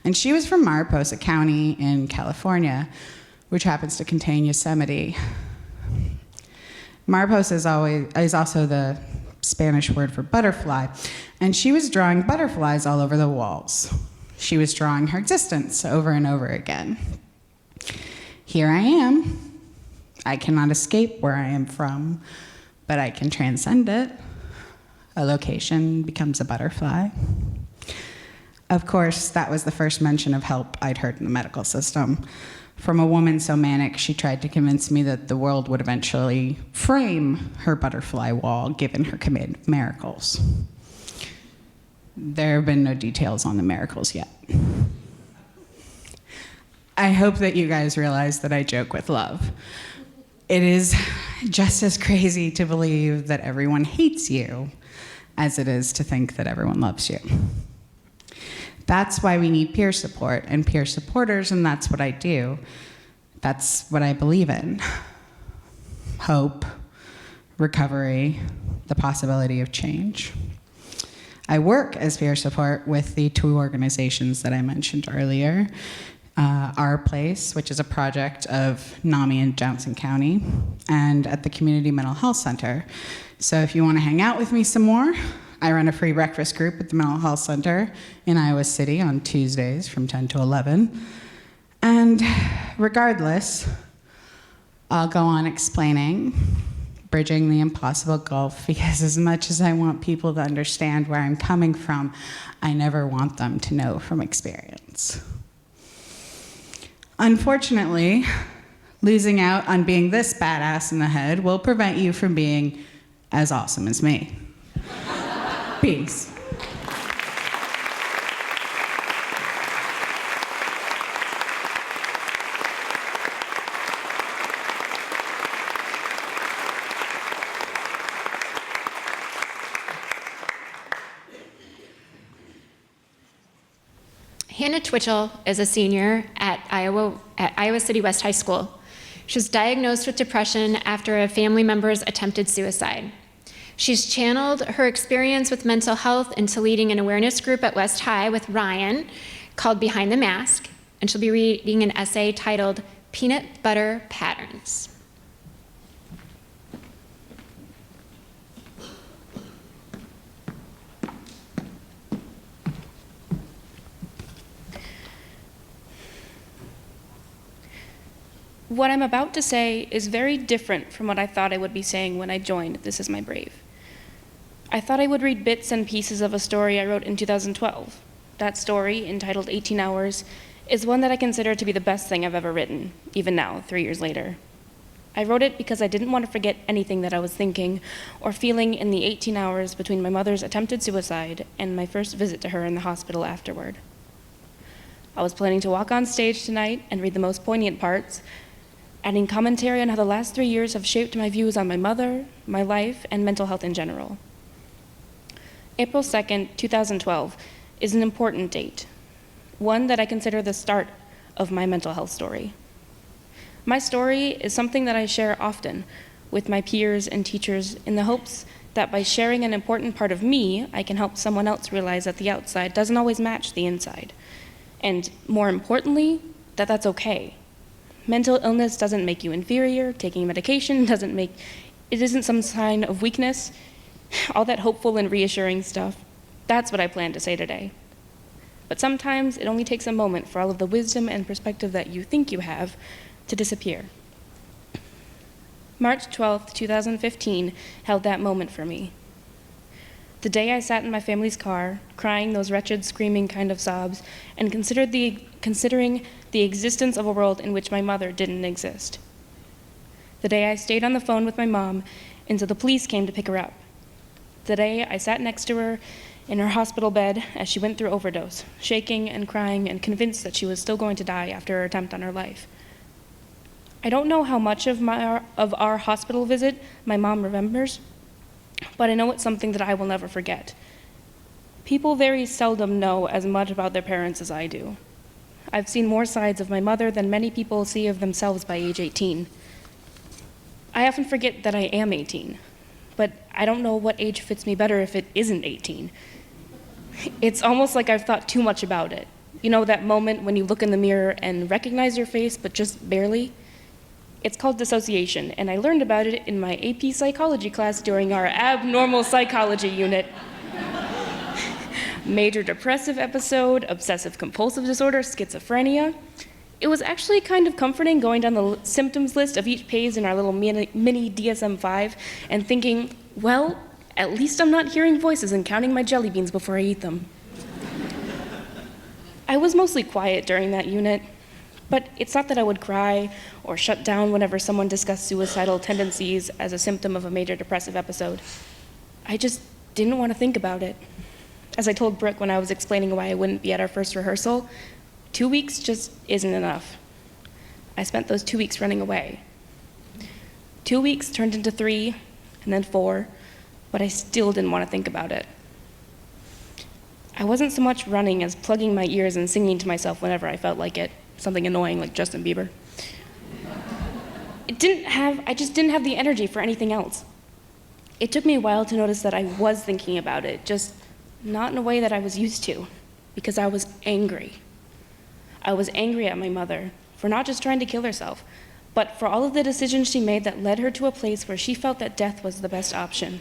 And she was from Mariposa County in California, which happens to contain Yosemite. Mariposa is also the Spanish word for butterfly, and she was drawing butterflies all over the walls. She was drawing her existence over and over again. Here I am. I cannot escape where I am from, but I can transcend it. A location becomes a butterfly. Of course, that was the first mention of help I'd heard in the medical system. From a woman so manic, she tried to convince me that the world would eventually frame her butterfly wall, given her command of miracles. There have been no details on the miracles yet. I hope that you guys realize that I joke with love. It is just as crazy to believe that everyone hates you as it is to think that everyone loves you. That's why we need peer support and peer supporters, and that's what I do. That's what I believe in. Hope, recovery, the possibility of change. I work as peer support with the two organizations that I mentioned earlier. Our Place, which is a project of NAMI in Johnson County, and at the Community Mental Health Center. So if you want to hang out with me some more, I run a free breakfast group at the Mental Health Center in Iowa City on Tuesdays from 10 to 11. And regardless, I'll go on explaining, bridging the impossible gulf, because as much as I want people to understand where I'm coming from, I never want them to know from experience. Unfortunately, losing out on being this badass in the head will prevent you from being as awesome as me. Peace. Hannah Twitchell is a senior at Iowa City West High School. She was diagnosed with depression after a family member's attempted suicide. She's channeled her experience with mental health into leading an awareness group at West High with Ryan called Behind the Mask, and she'll be reading an essay titled Peanut Butter Patterns. What I'm about to say is very different from what I thought I would be saying when I joined This Is My Brave. I thought I would read bits and pieces of a story I wrote in 2012. That story, entitled 18 Hours, is one that I consider to be the best thing I've ever written, even now, 3 years later. I wrote it because I didn't want to forget anything that I was thinking or feeling in the 18 hours between my mother's attempted suicide and my first visit to her in the hospital afterward. I was planning to walk on stage tonight and read the most poignant parts, adding commentary on how the last 3 years have shaped my views on my mother, my life, and mental health in general. April 2nd, 2012 is an important date, one that I consider the start of my mental health story. My story is something that I share often with my peers and teachers in the hopes that by sharing an important part of me, I can help someone else realize that the outside doesn't always match the inside. And more importantly, that that's okay. Mental illness doesn't make you inferior. Taking medication it isn't some sign of weakness. All that hopeful and reassuring stuff. That's what I plan to say today. But sometimes it only takes a moment for all of the wisdom and perspective that you think you have to disappear. March 12th, 2015 held that moment for me. The day I sat in my family's car, crying those wretched, screaming kind of sobs, and considering the existence of a world in which my mother didn't exist. The day I stayed on the phone with my mom until the police came to pick her up. The day I sat next to her in her hospital bed as she went through overdose, shaking and crying and convinced that she was still going to die after her attempt on her life. I don't know how much of our hospital visit my mom remembers, but I know it's something that I will never forget. People very seldom know as much about their parents as I do. I've seen more sides of my mother than many people see of themselves by age 18. I often forget that I am 18, but I don't know what age fits me better if it isn't 18. It's almost like I've thought too much about it. You know, that moment when you look in the mirror and recognize your face, but just barely? It's called dissociation, and I learned about it in my AP psychology class during our abnormal psychology unit. Major depressive episode, obsessive compulsive disorder, schizophrenia. It was actually kind of comforting going down the symptoms list of each page in our little mini DSM-5 and thinking, well, at least I'm not hearing voices and counting my jelly beans before I eat them. I was mostly quiet during that unit, but it's not that I would cry or shut down whenever someone discussed suicidal tendencies as a symptom of a major depressive episode. I just didn't want to think about it. As I told Brook when I was explaining why I wouldn't be at our first rehearsal, 2 weeks just isn't enough. I spent those 2 weeks running away. 2 weeks turned into 3, and then 4, but I still didn't want to think about it. I wasn't so much running as plugging my ears and singing to myself whenever I felt like it, something annoying like Justin Bieber. I just didn't have the energy for anything else. It took me a while to notice that I was thinking about it, just not in a way that I was used to, because I was angry. I was angry at my mother for not just trying to kill herself, but for all of the decisions she made that led her to a place where she felt that death was the best option.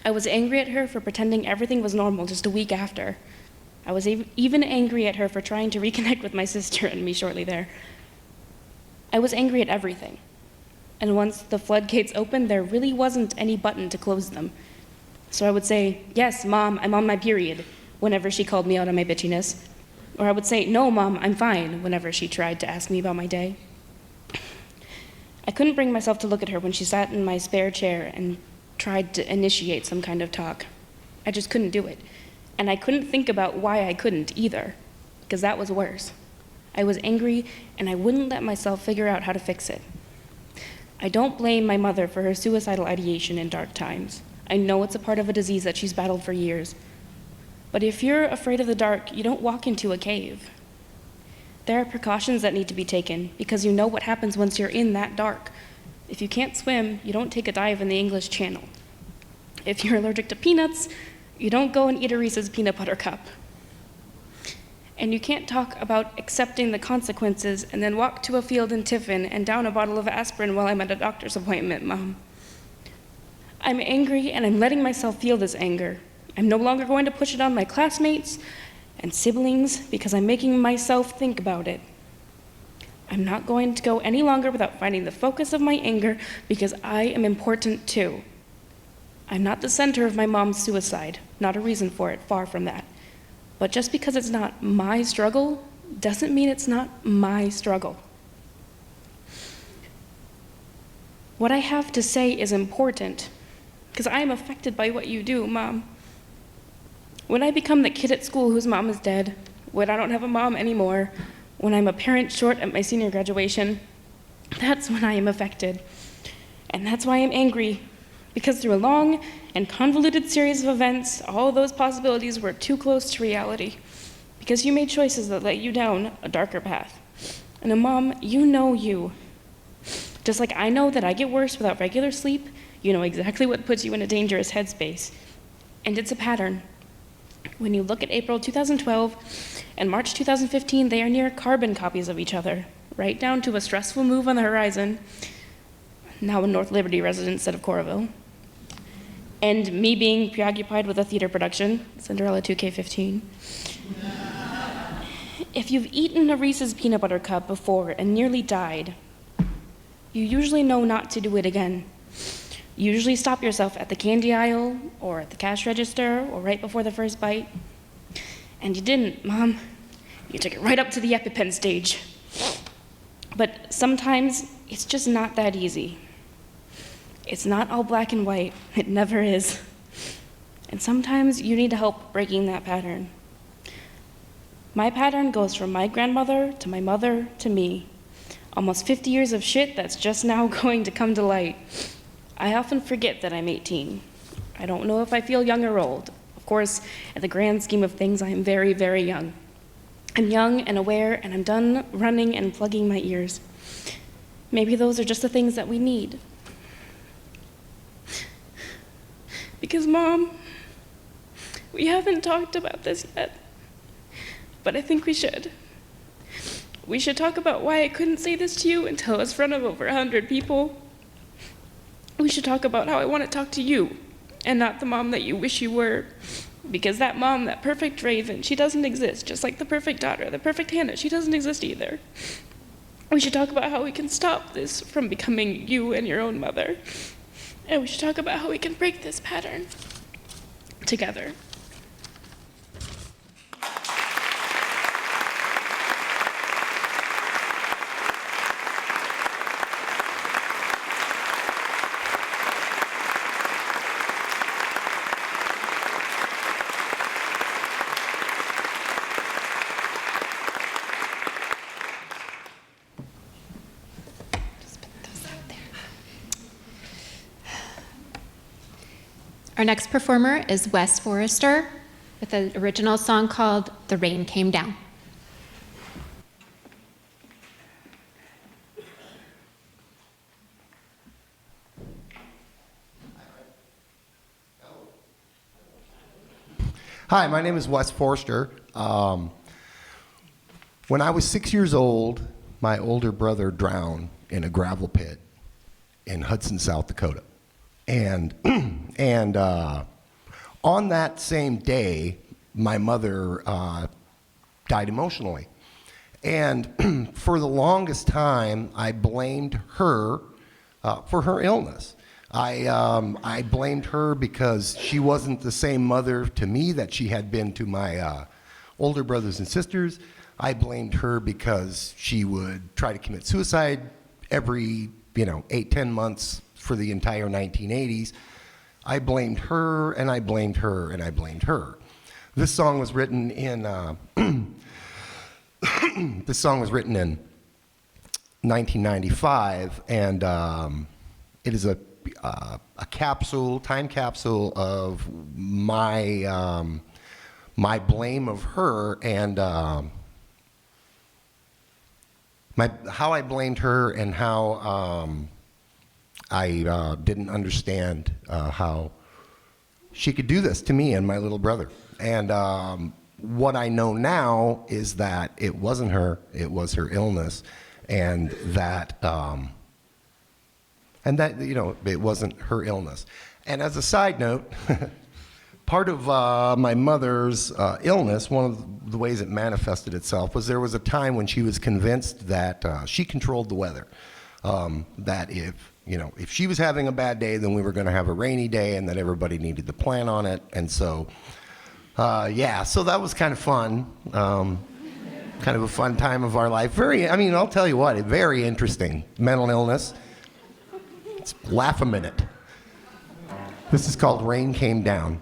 I was angry at her for pretending everything was normal just a week after. I was even angry at her for trying to reconnect with my sister and me shortly there. I was angry at everything. And once the floodgates opened, there really wasn't any button to close them. So I would say, yes, Mom, I'm on my period, whenever she called me out on my bitchiness. Or I would say, no, Mom, I'm fine, whenever she tried to ask me about my day. I couldn't bring myself to look at her when she sat in my spare chair and tried to initiate some kind of talk. I just couldn't do it. And I couldn't think about why I couldn't either, because that was worse. I was angry, and I wouldn't let myself figure out how to fix it. I don't blame my mother for her suicidal ideation in dark times. I know it's a part of a disease that she's battled for years. But if you're afraid of the dark, you don't walk into a cave. There are precautions that need to be taken because you know what happens once you're in that dark. If you can't swim, you don't take a dive in the English Channel. If you're allergic to peanuts, you don't go and eat a Reese's peanut butter cup. And you can't talk about accepting the consequences and then walk to a field in Tiffin and down a bottle of aspirin while I'm at a doctor's appointment, Mom. I'm angry and I'm letting myself feel this anger. I'm no longer going to push it on my classmates and siblings because I'm making myself think about it. I'm not going to go any longer without finding the focus of my anger because I am important too. I'm not the center of my mom's suicide, not a reason for it, far from that. But just because it's not my struggle doesn't mean it's not my struggle. What I have to say is important because I am affected by what you do, Mom. When I become the kid at school whose mom is dead, when I don't have a mom anymore, when I'm a parent short at my senior graduation, that's when I am affected. And that's why I'm angry, because through a long and convoluted series of events, all of those possibilities were too close to reality, because you made choices that led you down a darker path. And Mom, you know you. Just like I know that I get worse without regular sleep, you know exactly what puts you in a dangerous headspace. And it's a pattern. When you look at April 2012 and March 2015, they are near carbon copies of each other, right down to a stressful move on the horizon, now a North Liberty resident instead of Coralville, and me being preoccupied with a theater production, Cinderella 2K15. If you've eaten a Reese's peanut butter cup before and nearly died, you usually know not to do it again. You usually stop yourself at the candy aisle, or at the cash register, or right before the first bite. And you didn't, Mom. You took it right up to the EpiPen stage. But sometimes it's just not that easy. It's not all black and white. It never is. And sometimes you need help breaking that pattern. My pattern goes from my grandmother to my mother to me. Almost 50 years of shit that's just now going to come to light. I often forget that I'm 18. I don't know if I feel young or old. Of course, in the grand scheme of things, I am very, very young. I'm young and aware, and I'm done running and plugging my ears. Maybe those are just the things that we need. Because, Mom, we haven't talked about this yet, but I think we should. We should talk about why I couldn't say this to you until I was in front of over 100 people. We should talk about how I want to talk to you, and not the mom that you wish you were. Because that mom, that perfect raven, she doesn't exist, just like the perfect daughter, the perfect Hannah, she doesn't exist either. We should talk about how we can stop this from becoming you and your own mother. And we should talk about how we can break this pattern together. Our next performer is Wes Forester with an original song called The Rain Came Down. Hi, my name is Wes Forester. When I was 6 years old, my older brother drowned in a gravel pit in Hudson, South Dakota. And on that same day, my mother died emotionally. And for the longest time, I blamed her for her illness. I blamed her because she wasn't the same mother to me that she had been to my older brothers and sisters. I blamed her because she would try to commit suicide every 8-10 months for the entire 1980s. I blamed her, and I blamed her, and I blamed her. This song was written in 1995, and it is a time capsule of my my blame of her and how I blamed her and how I didn't understand how she could do this to me and my little brother. And what I know now is that it wasn't her, it was her illness, and that you know, it wasn't her illness. And as a side note, part of my mother's illness, one of the ways it manifested itself was there was a time when she was convinced that she controlled the weather. That if she was having a bad day, then we were going to have a rainy day, and that everybody needed to plan on it. And so, so that was kind of fun. Kind of a fun time of our life. I'll tell you what, very interesting. Mental illness. Laugh a minute. This is called Rain Came Down.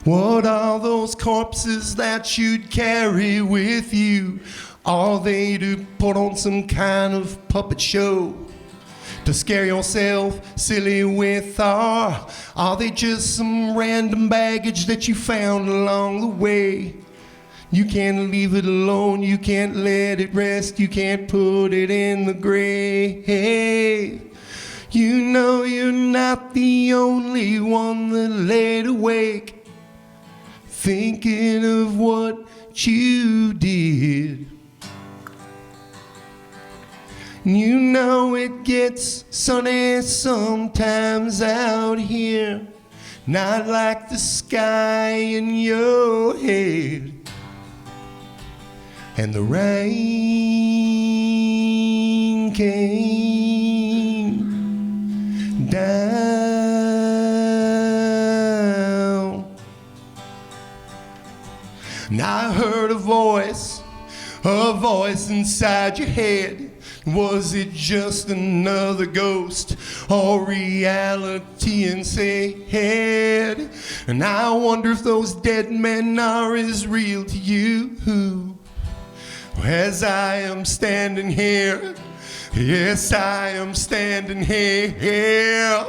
What are those corpses that you'd carry with you? Are they to put on some kind of puppet show? To scare yourself silly with? Are they just some random baggage that you found along the way? You can't leave it alone, you can't let it rest, you can't put it in the grave. You know you're not the only one that laid awake thinking of what you did. You know it gets sunny sometimes out here, not like the sky in your head. And the rain came down. And I heard a voice inside your head. Was it just another ghost or reality instead? And I wonder if those dead men are as real to you as I am standing here. Yes, I am standing here.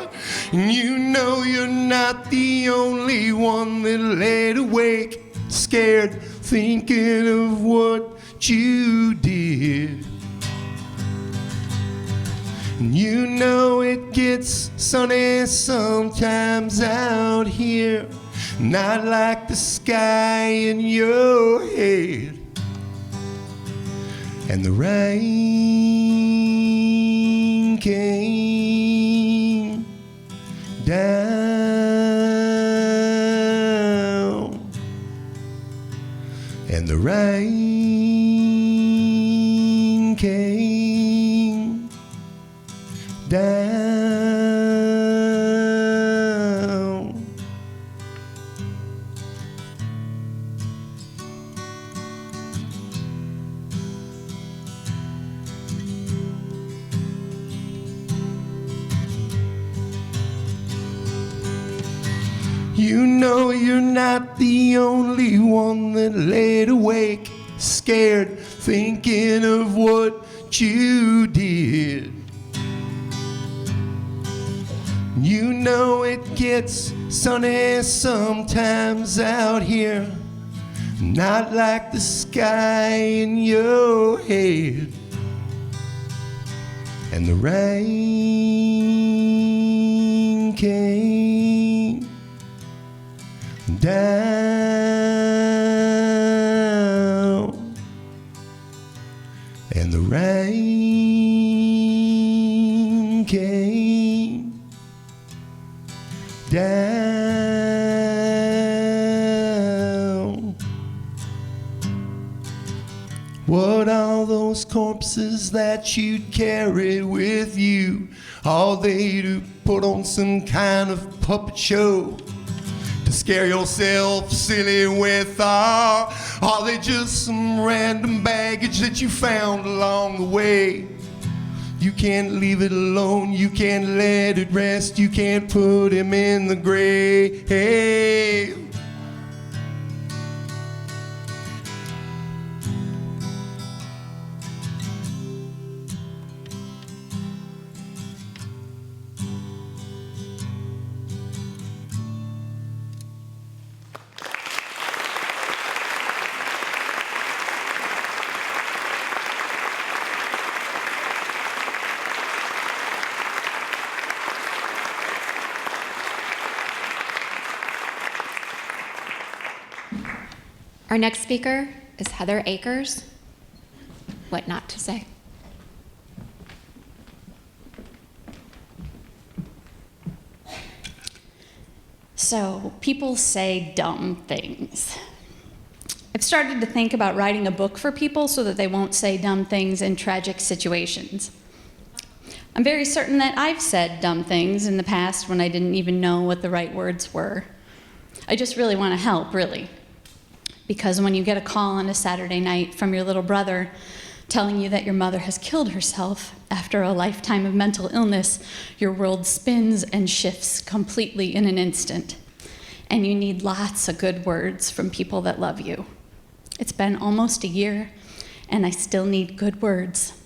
And you know you're not the only one that laid awake, scared, thinking of what you did. You know it gets sunny sometimes out here, not like the sky in your head. And the rain came down. And the rain came down. You know you're not the only one that laid awake, scared, thinking of what you did. You know it gets sunny sometimes out here, not like the sky in your head. And the rain came down. And the rain came down. What are those corpses that you'd carry with you? Are they to put on some kind of puppet show? To scare yourself silly with? Are they just some random baggage that you found along the way? You can't leave it alone, you can't let it rest, you can't put him in the grave. Our next speaker is Heather Akers. What not to say. So, people say dumb things. I've started to think about writing a book for people so that they won't say dumb things in tragic situations. I'm very certain that I've said dumb things in the past when I didn't even know what the right words were. I just really want to help, really. Because when you get a call on a Saturday night from your little brother telling you that your mother has killed herself after a lifetime of mental illness, your world spins and shifts completely in an instant. And you need lots of good words from people that love you. It's been almost a year, and I still need good words.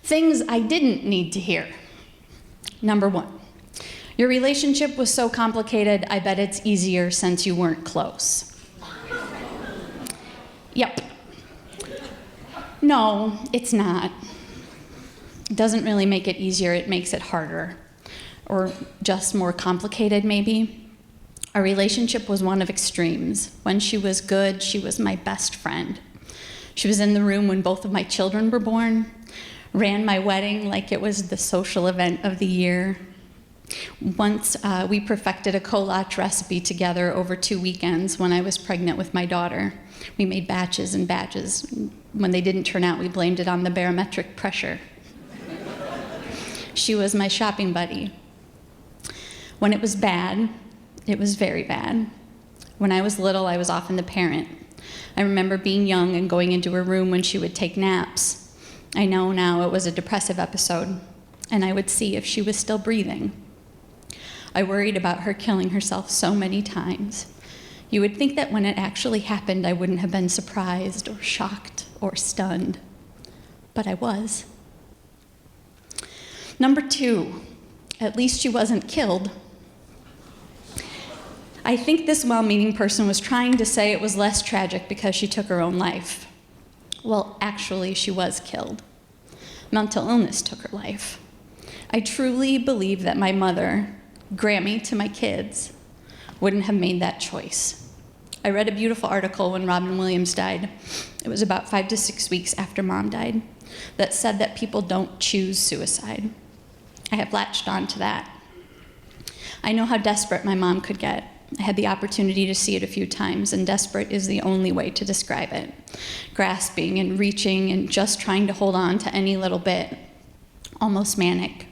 Things I didn't need to hear. Number 1, your relationship was so complicated, I bet it's easier since you weren't close. Yep. No, it's not. It doesn't really make it easier, it makes it harder. Or just more complicated, maybe. Our relationship was one of extremes. When she was good, she was my best friend. She was in the room when both of my children were born, ran my wedding like it was the social event of the year. Once we perfected a collage recipe together over 2 weekends when I was pregnant with my daughter. We made batches and batches. When they didn't turn out, we blamed it on the barometric pressure. She was my shopping buddy. When it was bad, it was very bad. When I was little, I was often the parent. I remember being young and going into her room when she would take naps. I know now it was a depressive episode, and I would see if she was still breathing. I worried about her killing herself so many times. You would think that when it actually happened, I wouldn't have been surprised or shocked or stunned, but I was. Number 2, at least she wasn't killed. I think this well-meaning person was trying to say it was less tragic because she took her own life. Well, actually, she was killed. Mental illness took her life. I truly believe that my mother, Grammy to my kids, wouldn't have made that choice. I read a beautiful article when Robin Williams died. It was about 5 to 6 weeks after Mom died, that said that people don't choose suicide. I have latched on to that. I know how desperate my mom could get. I had the opportunity to see it a few times, and desperate is the only way to describe it. Grasping and reaching and just trying to hold on to any little bit. Almost manic.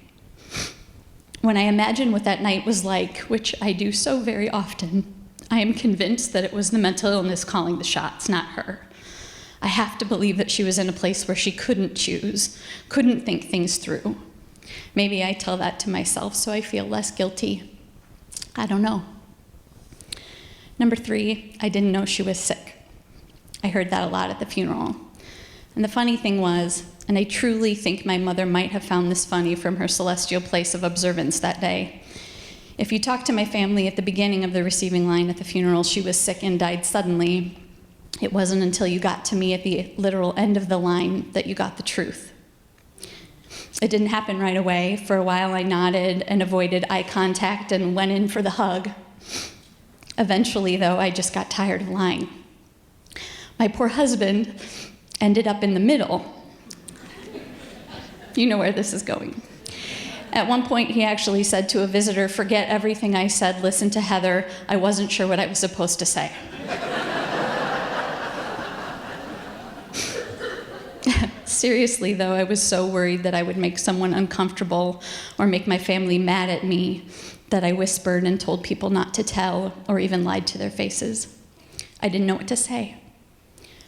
When I imagine what that night was like, which I do so very often, I am convinced that it was the mental illness calling the shots, not her. I have to believe that she was in a place where she couldn't choose, couldn't think things through. Maybe I tell that to myself so I feel less guilty. I don't know. Number 3, I didn't know she was sick. I heard that a lot at the funeral. And the funny thing was, and I truly think my mother might have found this funny from her celestial place of observance that day. If you talk to my family at the beginning of the receiving line at the funeral, she was sick and died suddenly. It wasn't until you got to me at the literal end of the line that you got the truth. It didn't happen right away. For a while I nodded and avoided eye contact and went in for the hug. Eventually, though, I just got tired of lying. My poor husband ended up in the middle. You know where this is going. At one point, he actually said to a visitor, "Forget everything I said, listen to Heather. I wasn't sure what I was supposed to say." Seriously, though, I was so worried that I would make someone uncomfortable or make my family mad at me that I whispered and told people not to tell or even lied to their faces. I didn't know what to say.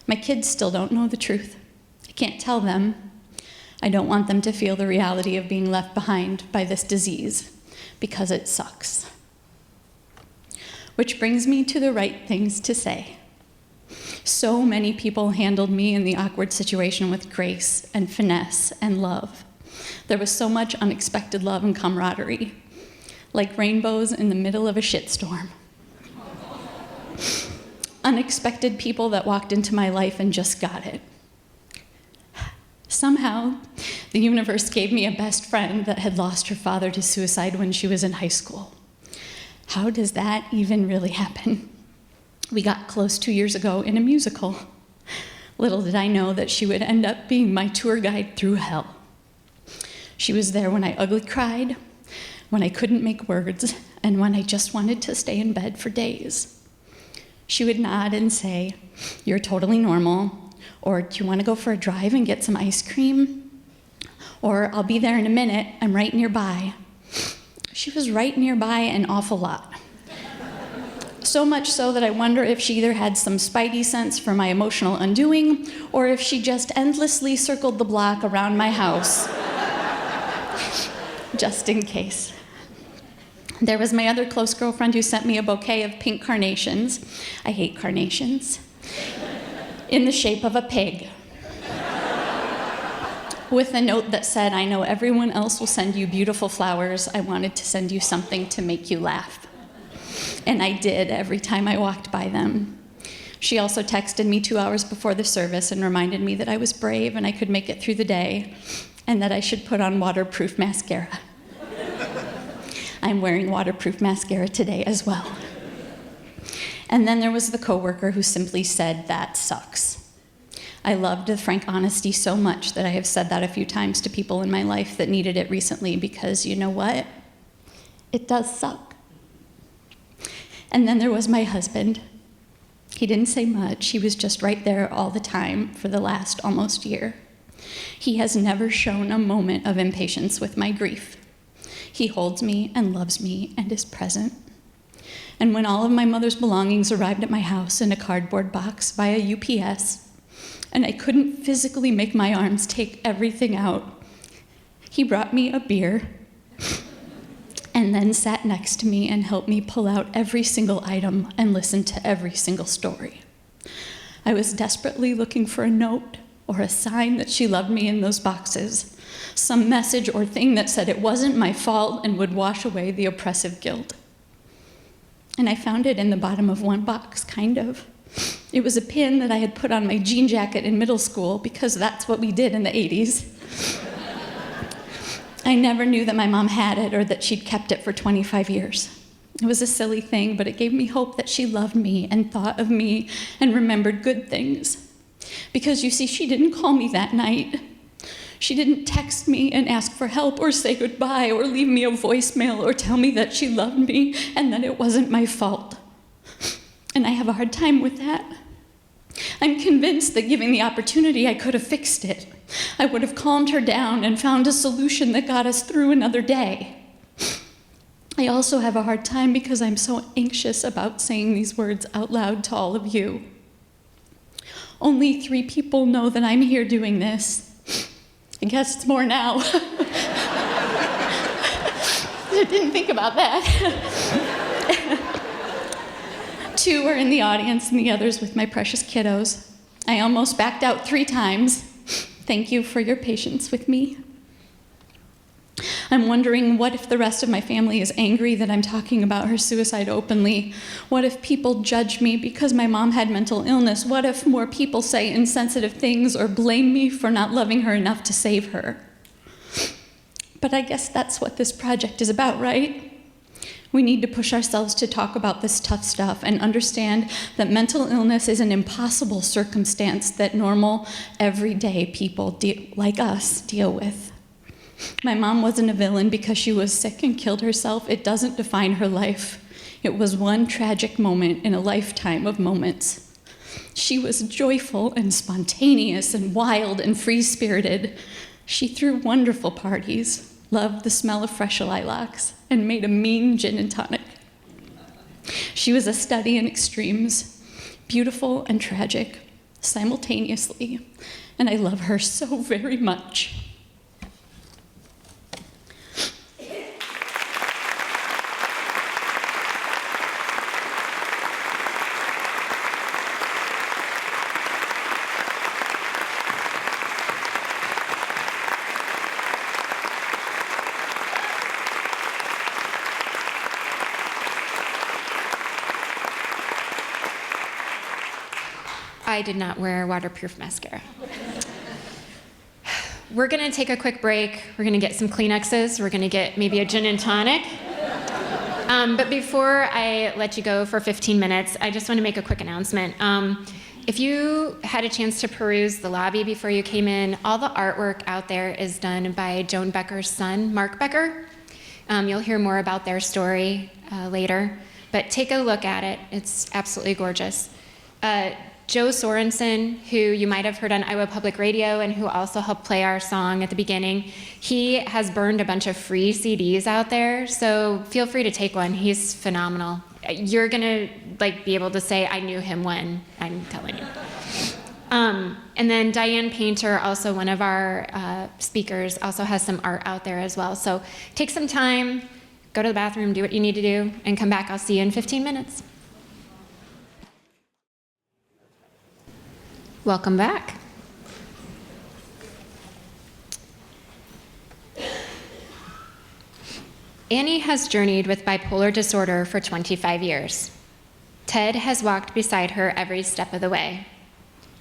My kids still don't know the truth. I can't tell them. I don't want them to feel the reality of being left behind by this disease, because it sucks. Which brings me to the right things to say. So many people handled me in the awkward situation with grace and finesse and love. There was so much unexpected love and camaraderie, like rainbows in the middle of a shitstorm. Unexpected people that walked into my life and just got it. Somehow, the universe gave me a best friend that had lost her father to suicide when she was in high school. How does that even really happen? We got close 2 years ago in a musical. Little did I know that she would end up being my tour guide through hell. She was there when I ugly cried, when I couldn't make words, and when I just wanted to stay in bed for days. She would nod and say, "You're totally normal," or "Do you want to go for a drive and get some ice cream?" Or "I'll be there in a minute, I'm right nearby." She was right nearby an awful lot. So much so that I wonder if she either had some spidey sense for my emotional undoing, or if she just endlessly circled the block around my house, just in case. There was my other close girlfriend who sent me a bouquet of pink carnations. I hate carnations. In the shape of a pig. With a note that said, "I know everyone else will send you beautiful flowers. I wanted to send you something to make you laugh." And I did every time I walked by them. She also texted me 2 hours before the service and reminded me that I was brave and I could make it through the day, and that I should put on waterproof mascara. I'm wearing waterproof mascara today as well. And then there was the coworker who simply said, "That sucks." I loved the frank honesty so much that I have said that a few times to people in my life that needed it recently, because you know what? It does suck. And then there was my husband. He didn't say much. He was just right there all the time for the last almost year. He has never shown a moment of impatience with my grief. He holds me and loves me and is present. And when all of my mother's belongings arrived at my house in a cardboard box via UPS, and I couldn't physically make my arms take everything out, he brought me a beer and then sat next to me and helped me pull out every single item and listen to every single story. I was desperately looking for a note or a sign that she loved me in those boxes, some message or thing that said it wasn't my fault and would wash away the oppressive guilt. And I found it in the bottom of one box, kind of. It was a pin that I had put on my jean jacket in middle school because that's what we did in the 80s. I never knew that my mom had it or that she'd kept it for 25 years. It was a silly thing, but it gave me hope that she loved me and thought of me and remembered good things. Because you see, she didn't call me that night. She didn't text me and ask for help or say goodbye or leave me a voicemail or tell me that she loved me and that it wasn't my fault. And I have a hard time with that. I'm convinced that given the opportunity, I could have fixed it. I would have calmed her down and found a solution that got us through another day. I also have a hard time because I'm so anxious about saying these words out loud to all of you. Only 3 people know that I'm here doing this. I guess it's more now. I didn't think about that. 2 are in the audience and the others with my precious kiddos. I almost backed out 3 times. Thank you for your patience with me. I'm wondering, what if the rest of my family is angry that I'm talking about her suicide openly? What if people judge me because my mom had mental illness? What if more people say insensitive things or blame me for not loving her enough to save her? But I guess that's what this project is about, right? We need to push ourselves to talk about this tough stuff and understand that mental illness is an impossible circumstance that normal, everyday people like us deal with. My mom wasn't a villain because she was sick and killed herself. It doesn't define her life. It was one tragic moment in a lifetime of moments. She was joyful and spontaneous and wild and free-spirited. She threw wonderful parties, loved the smell of fresh lilacs, and made a mean gin and tonic. She was a study in extremes, beautiful and tragic simultaneously, and I love her so very much. I did not wear waterproof mascara. We're gonna take a quick break. We're gonna get some Kleenexes. We're gonna get maybe a gin and tonic. But before I let you go for 15 minutes, I just want to make a quick announcement. If you had a chance to peruse the lobby before you came in, all the artwork out there is done by Joan Becker's son, Mark Becker. You'll hear more about their story later, but take a look at it. It's absolutely gorgeous. Joe Sorensen, who you might have heard on Iowa Public Radio and who also helped play our song at the beginning, he has burned a bunch of free CDs out there, so feel free to take one. He's phenomenal. You're gonna be able to say, I knew him when, I'm telling you. And then Diane Painter, also one of our speakers, also has some art out there as well. So take some time, go to the bathroom, do what you need to do, and come back. I'll see you in 15 minutes. Welcome back. Annie has journeyed with bipolar disorder for 25 years. Ted has walked beside her every step of the way.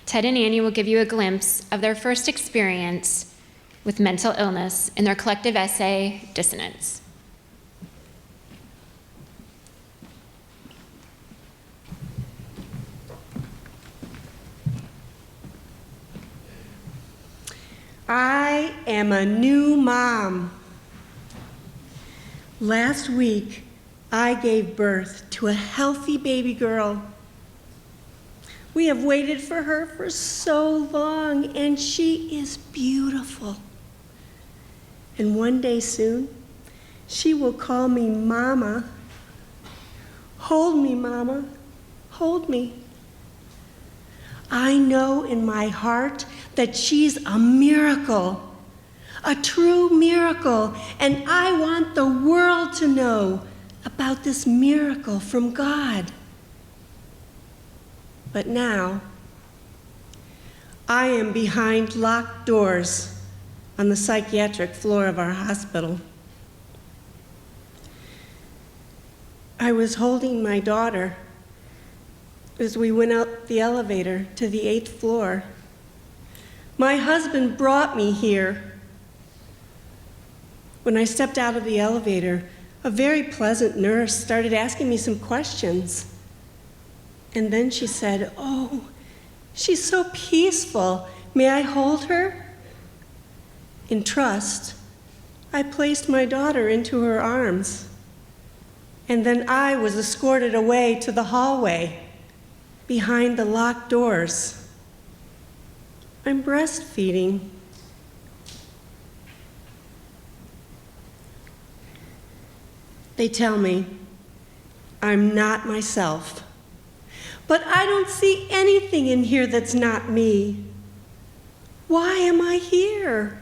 Ted and Annie will give you a glimpse of their first experience with mental illness in their collective essay, Dissonance. I am a new mom. Last week, I gave birth to a healthy baby girl. We have waited for her for so long, and she is beautiful. And one day soon, she will call me Mama. Hold me, Mama. Hold me. I know in my heart that she's a miracle, a true miracle, and I want the world to know about this miracle from God. But now, I am behind locked doors on the psychiatric floor of our hospital. I was holding my daughter as we went out the elevator to the 8th floor. My husband brought me here. When I stepped out of the elevator, a very pleasant nurse started asking me some questions. And then she said, "Oh, she's so peaceful. May I hold her?" In trust, I placed my daughter into her arms. And then I was escorted away to the hallway behind the locked doors. I'm breastfeeding. They tell me I'm not myself, but I don't see anything in here that's not me. Why am I here?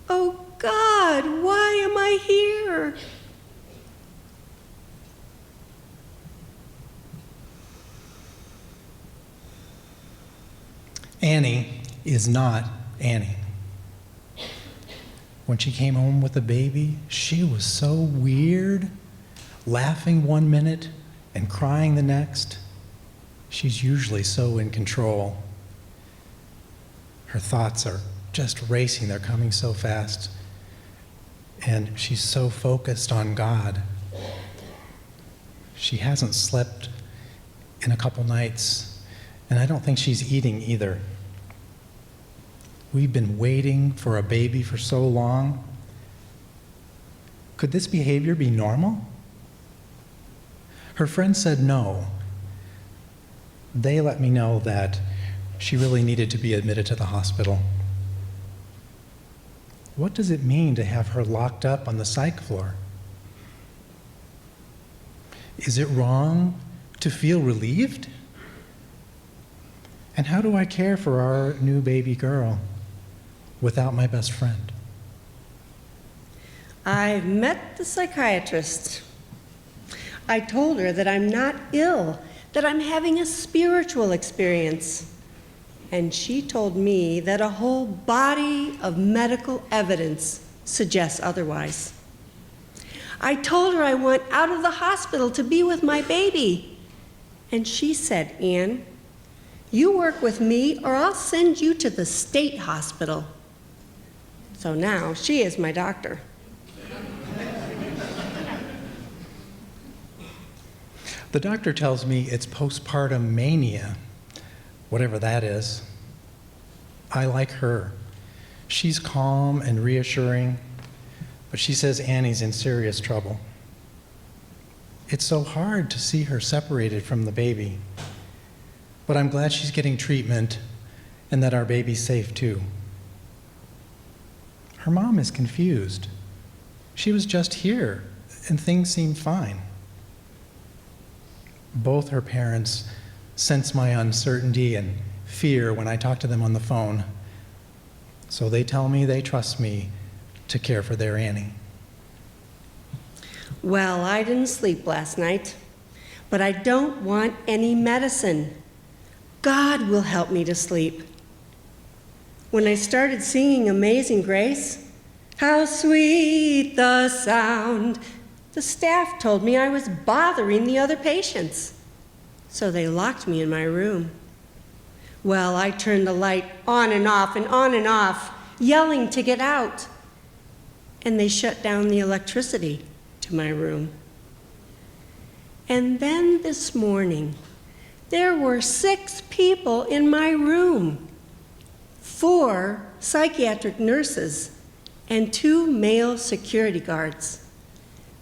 Oh God, why am I here? Annie is not Annie. When she came home with the baby, she was so weird, laughing one minute and crying the next. She's usually so in control. Her thoughts are just racing, they're coming so fast. And she's so focused on God. She hasn't slept in a couple nights, and I don't think she's eating either. We've been waiting for a baby for so long. Could this behavior be normal? Her friends said no. They let me know that she really needed to be admitted to the hospital. What does it mean to have her locked up on the psych floor? Is it wrong to feel relieved? And how do I care for our new baby girl without my best friend? I've met the psychiatrist. I told her that I'm not ill, that I'm having a spiritual experience. And she told me that a whole body of medical evidence suggests otherwise. I told her I want out of the hospital to be with my baby. And she said, "Ann, you work with me or I'll send you to the state hospital." So now she is my doctor. The doctor tells me it's postpartum mania, whatever that is. I like her. She's calm and reassuring, but she says Annie's in serious trouble. It's so hard to see her separated from the baby, but I'm glad she's getting treatment and that our baby's safe too. Her mom is confused. She was just here and things seemed fine. Both her parents sense my uncertainty and fear when I talk to them on the phone, so they tell me they trust me to care for their Annie. Well, I didn't sleep last night, but I don't want any medicine. God will help me to sleep. When I started singing Amazing Grace, how sweet the sound, the staff told me I was bothering the other patients, so they locked me in my room. Well, I turned the light on and off, yelling to get out, and they shut down the electricity to my room. And then this morning, there were 6 people in my room, 4 psychiatric nurses and 2 male security guards,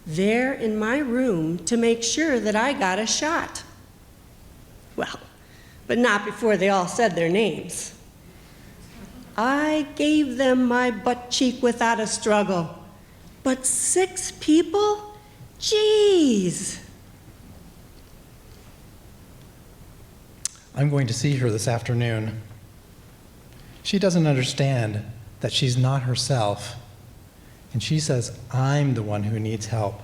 there in my room to make sure that I got a shot. Well, but not before they all said their names. I gave them my butt cheek without a struggle. But 6 people? Jeez. I'm going to see her this afternoon. She doesn't understand that she's not herself, and she says I'm the one who needs help.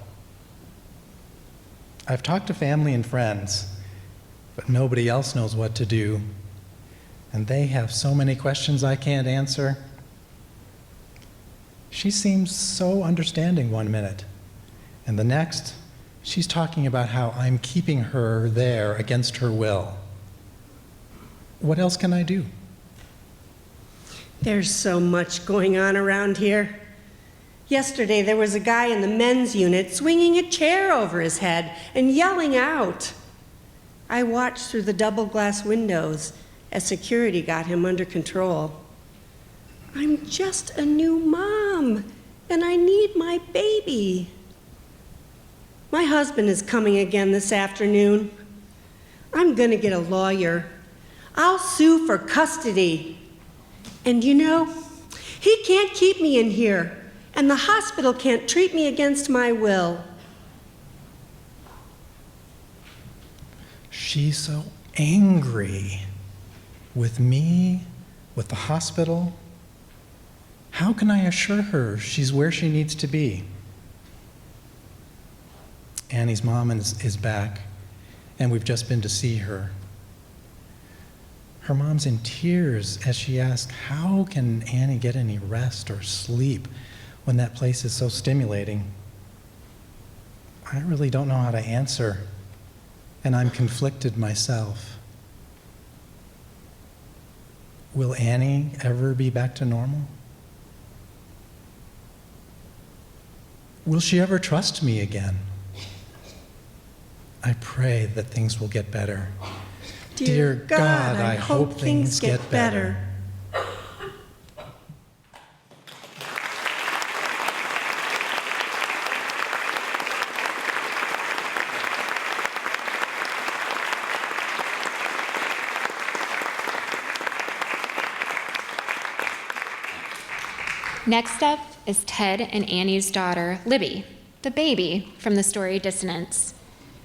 I've talked to family and friends, but nobody else knows what to do, and they have so many questions I can't answer. She seems so understanding one minute, and the next, she's talking about how I'm keeping her there against her will. What else can I do? There's so much going on around here. Yesterday, there was a guy in the men's unit swinging a chair over his head and yelling out. I watched through the double glass windows as security got him under control. I'm just a new mom, and I need my baby. My husband is coming again this afternoon. I'm gonna get a lawyer. I'll sue for custody. And you know, he can't keep me in here, and the hospital can't treat me against my will. She's so angry with me, with the hospital. How can I assure her she's where she needs to be? Annie's mom is back, and we've just been to see her. Her mom's in tears as she asks, how can Annie get any rest or sleep when that place is so stimulating? I really don't know how to answer, and I'm conflicted myself. Will Annie ever be back to normal? Will she ever trust me again? I pray that things will get better. Dear God, I hope things get better. Next up is Ted and Annie's daughter, Libby, the baby from the story Dissonance.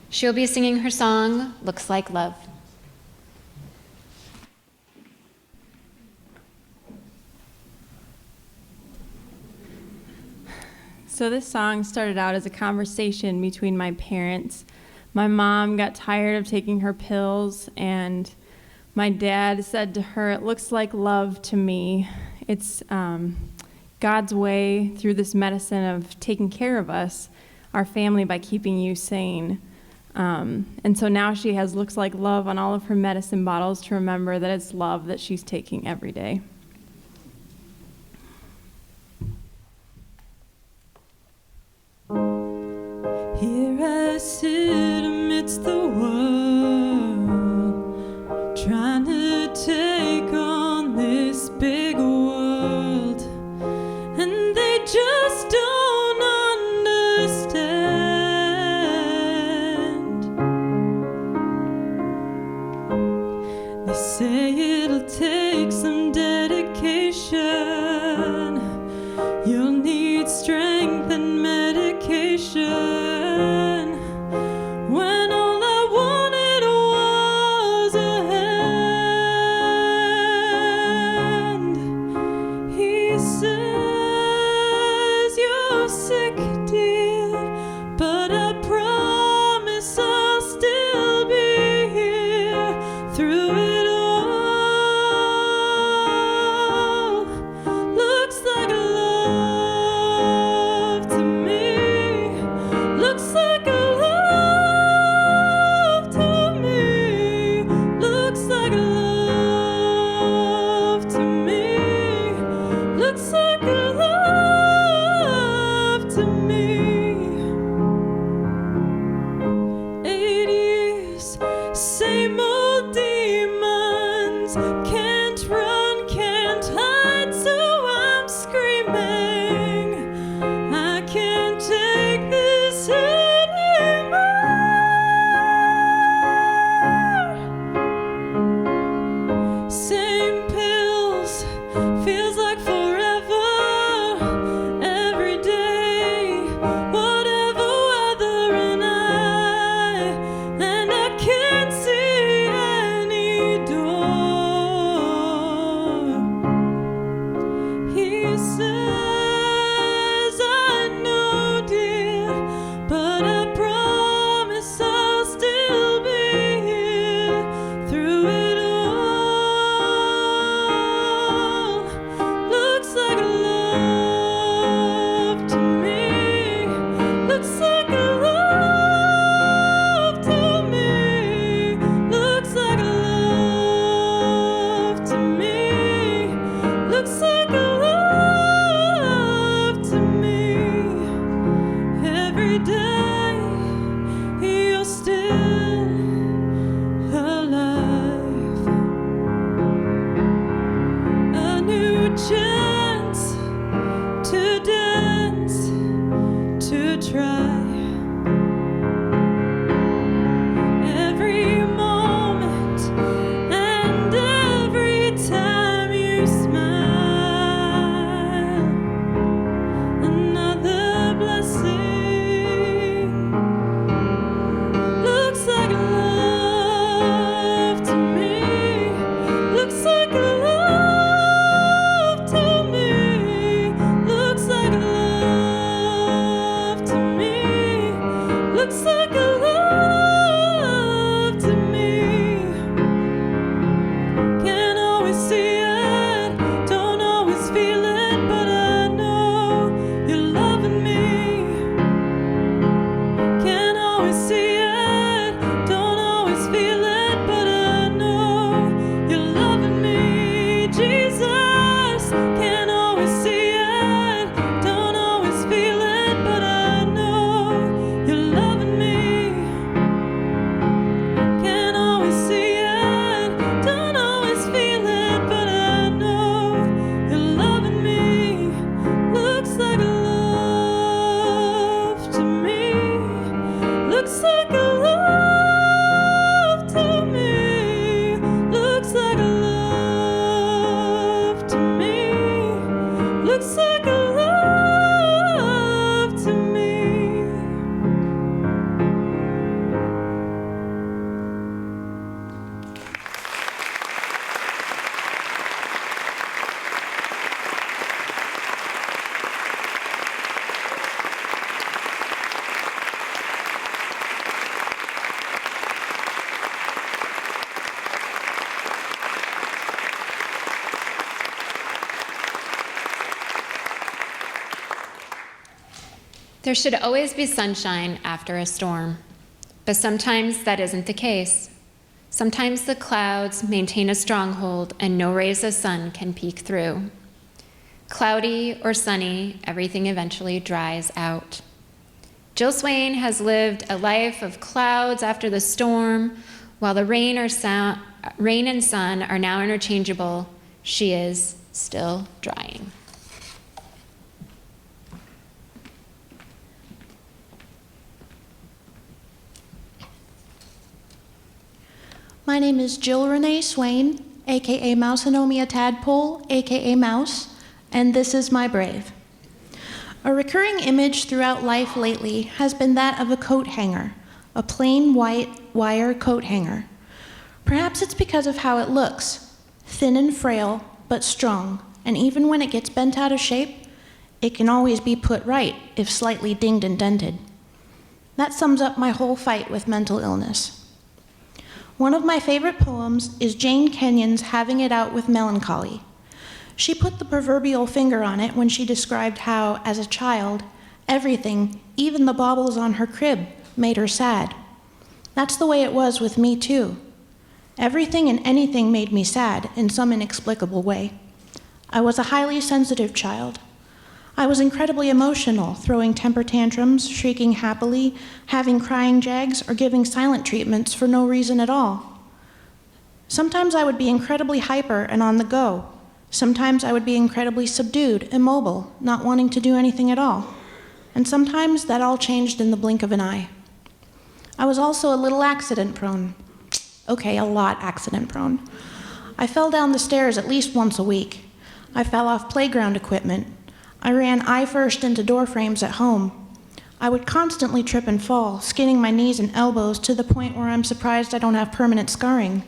She'll be singing her song, Looks Like Love. So this song started out as a conversation between my parents. My mom got tired of taking her pills, and my dad said to her, "It looks like love to me. It's God's way through this medicine of taking care of us, our family, by keeping you sane." And so now she has looks like love on all of her medicine bottles to remember that it's love that she's taking every day. Here I sit amidst the say it'll take some dedication. You'll need strength and medication. When all I wanted was a hand. He says you're sick, dear, but I promise I'll still be here through it all. Looks like love to me. Looks like love to me. Looks like love to me. Looks like love to me. 8 years, same old demons. Can't run, can't hide, so I'm screaming. I can't take this anymore. Same pills, feels like forever. Every day, whatever weather, and I can't see any door. He says, I know, dear, but I promise I'll still be here through it all. Looks like love to me. Looks like love to me. Looks like love to me. Looks like love to me. Every day you're still alive. A new chance to dance, to try. Every moment and every time you smile, another blessing. Looks like love to me. Looks like love to me. Looks like love to me. Looks like love to me. Can't always see it, don't always feel it, but I know you're loving me. Can't always see it, don't always feel it, but I know you're loving me. Jesus, can't always see it, don't always feel it, but I know you're loving me. Can't always see it, don't always feel it, but I know you're loving me. Looks like love to me. Looks like love to me. Looks like love to me. Looks like love to me. There should always be sunshine after a storm, but sometimes that isn't the case. Sometimes the clouds maintain a stronghold and no rays of sun can peek through. Cloudy or sunny, everything eventually dries out. Jill Swain has lived a life of clouds after the storm. While the rain and sun are now interchangeable, she is still drying. My name is Jill Renee Swain, aka Mouseanomia Tadpole, aka Mouse, and this is my brave. A recurring image throughout life lately has been that of a coat hanger, a plain white wire coat hanger. Perhaps it's because of how it looks, thin and frail, but strong, and even when it gets bent out of shape, it can always be put right if slightly dinged and dented. That sums up my whole fight with mental illness. One of my favorite poems is Jane Kenyon's Having It Out with Melancholy. She put the proverbial finger on it when she described how, as a child, everything, even the baubles on her crib, made her sad. That's the way it was with me, too. Everything and anything made me sad in some inexplicable way. I was a highly sensitive child. I was incredibly emotional, throwing temper tantrums, shrieking happily, having crying jags, or giving silent treatments for no reason at all. Sometimes I would be incredibly hyper and on the go. Sometimes I would be incredibly subdued, immobile, not wanting to do anything at all. And sometimes that all changed in the blink of an eye. I was also a little accident prone. Okay, a lot accident prone. I fell down the stairs at least once a week. I fell off playground equipment. I ran eye first into door frames at home. I would constantly trip and fall, skinning my knees and elbows to the point where I'm surprised I don't have permanent scarring.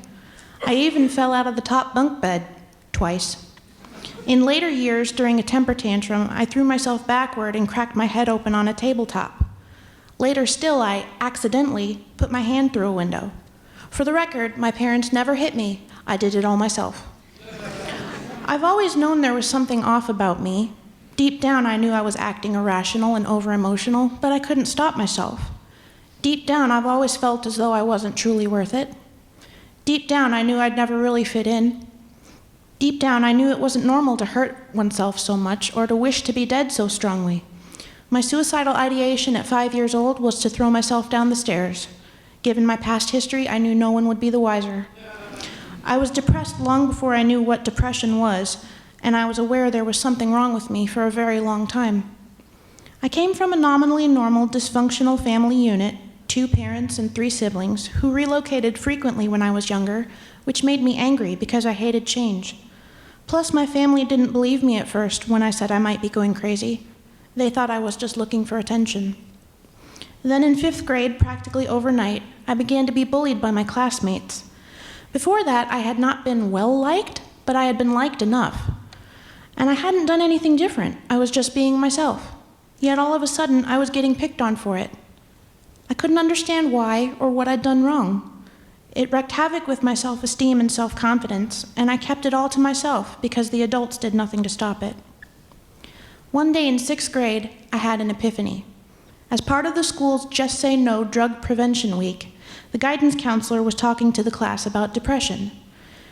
I even fell out of the top bunk bed twice. In later years, during a temper tantrum, I threw myself backward and cracked my head open on a tabletop. Later still, I accidentally put my hand through a window. For the record, my parents never hit me. I did it all myself. I've always known there was something off about me. Deep down, I knew I was acting irrational and over-emotional, but I couldn't stop myself. Deep down, I've always felt as though I wasn't truly worth it. Deep down, I knew I'd never really fit in. Deep down, I knew it wasn't normal to hurt oneself so much or to wish to be dead so strongly. My suicidal ideation at 5 years old was to throw myself down the stairs. Given my past history, I knew no one would be the wiser. I was depressed long before I knew what depression was, and I was aware there was something wrong with me for a very long time. I came from a nominally normal, dysfunctional family unit, 2 parents and 3 siblings, who relocated frequently when I was younger, which made me angry because I hated change. Plus, my family didn't believe me at first when I said I might be going crazy. They thought I was just looking for attention. Then in 5th grade, practically overnight, I began to be bullied by my classmates. Before that, I had not been well-liked, but I had been liked enough. And I hadn't done anything different. I was just being myself. Yet all of a sudden, I was getting picked on for it. I couldn't understand why or what I'd done wrong. It wreaked havoc with my self-esteem and self-confidence, and I kept it all to myself because the adults did nothing to stop it. One day in 6th grade, I had an epiphany. As part of the school's Just Say No Drug Prevention Week, the guidance counselor was talking to the class about depression.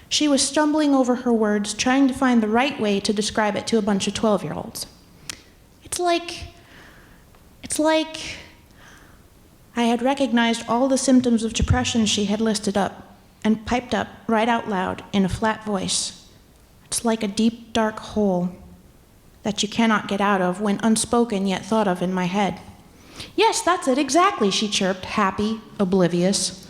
She was stumbling over her words, trying to find the right way to describe it to a bunch of 12-year-olds. It's like I had recognized all the symptoms of depression she had listed up and piped up right out loud in a flat voice. It's like a deep, dark hole that you cannot get out of when unspoken yet thought of in my head. Yes, that's it, exactly, she chirped, happy, oblivious.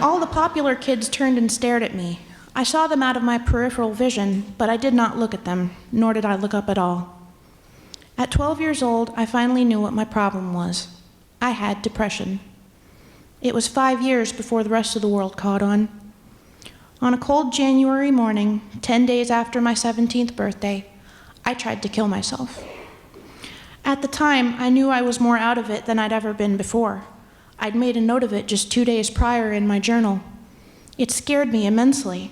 All the popular kids turned and stared at me. I saw them out of my peripheral vision, but I did not look at them, nor did I look up at all. At 12 years old, I finally knew what my problem was. I had depression. It was 5 years before the rest of the world caught on. On a cold January morning, 10 days after my 17th birthday, I tried to kill myself. At the time, I knew I was more out of it than I'd ever been before. I'd made a note of it just 2 days prior in my journal. It scared me immensely.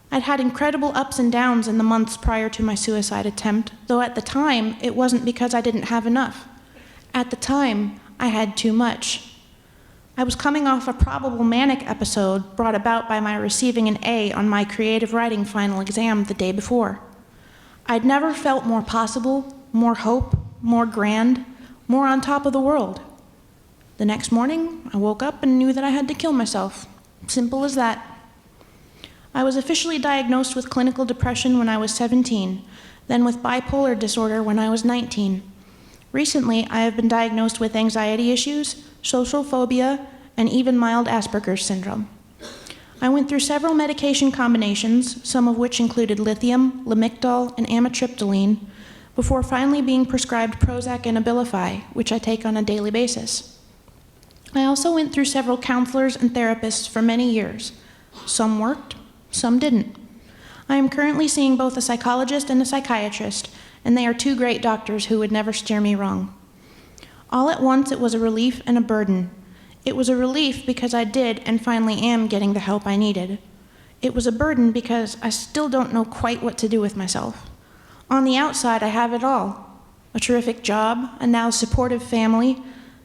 I'd had incredible ups and downs in the months prior to my suicide attempt, though at the time, it wasn't because I didn't have enough. At the time, I had too much. I was coming off a probable manic episode brought about by my receiving an A on my creative writing final exam the day before. I'd never felt more possible, more hope, more grand, more on top of the world. The next morning, I woke up and knew that I had to kill myself. Simple as that. I was officially diagnosed with clinical depression when I was 17, then with bipolar disorder when I was 19. Recently, I have been diagnosed with anxiety issues, social phobia, and even mild Asperger's syndrome. I went through several medication combinations, some of which included lithium, lamictal, and amitriptyline, before finally being prescribed Prozac and Abilify, which I take on a daily basis. I also went through several counselors and therapists for many years. Some worked, some didn't. I am currently seeing both a psychologist and a psychiatrist, and they are two great doctors who would never steer me wrong. All at once, it was a relief and a burden. It was a relief because I did and finally am getting the help I needed. It was a burden because I still don't know quite what to do with myself. On the outside, I have it all. A terrific job, a now supportive family,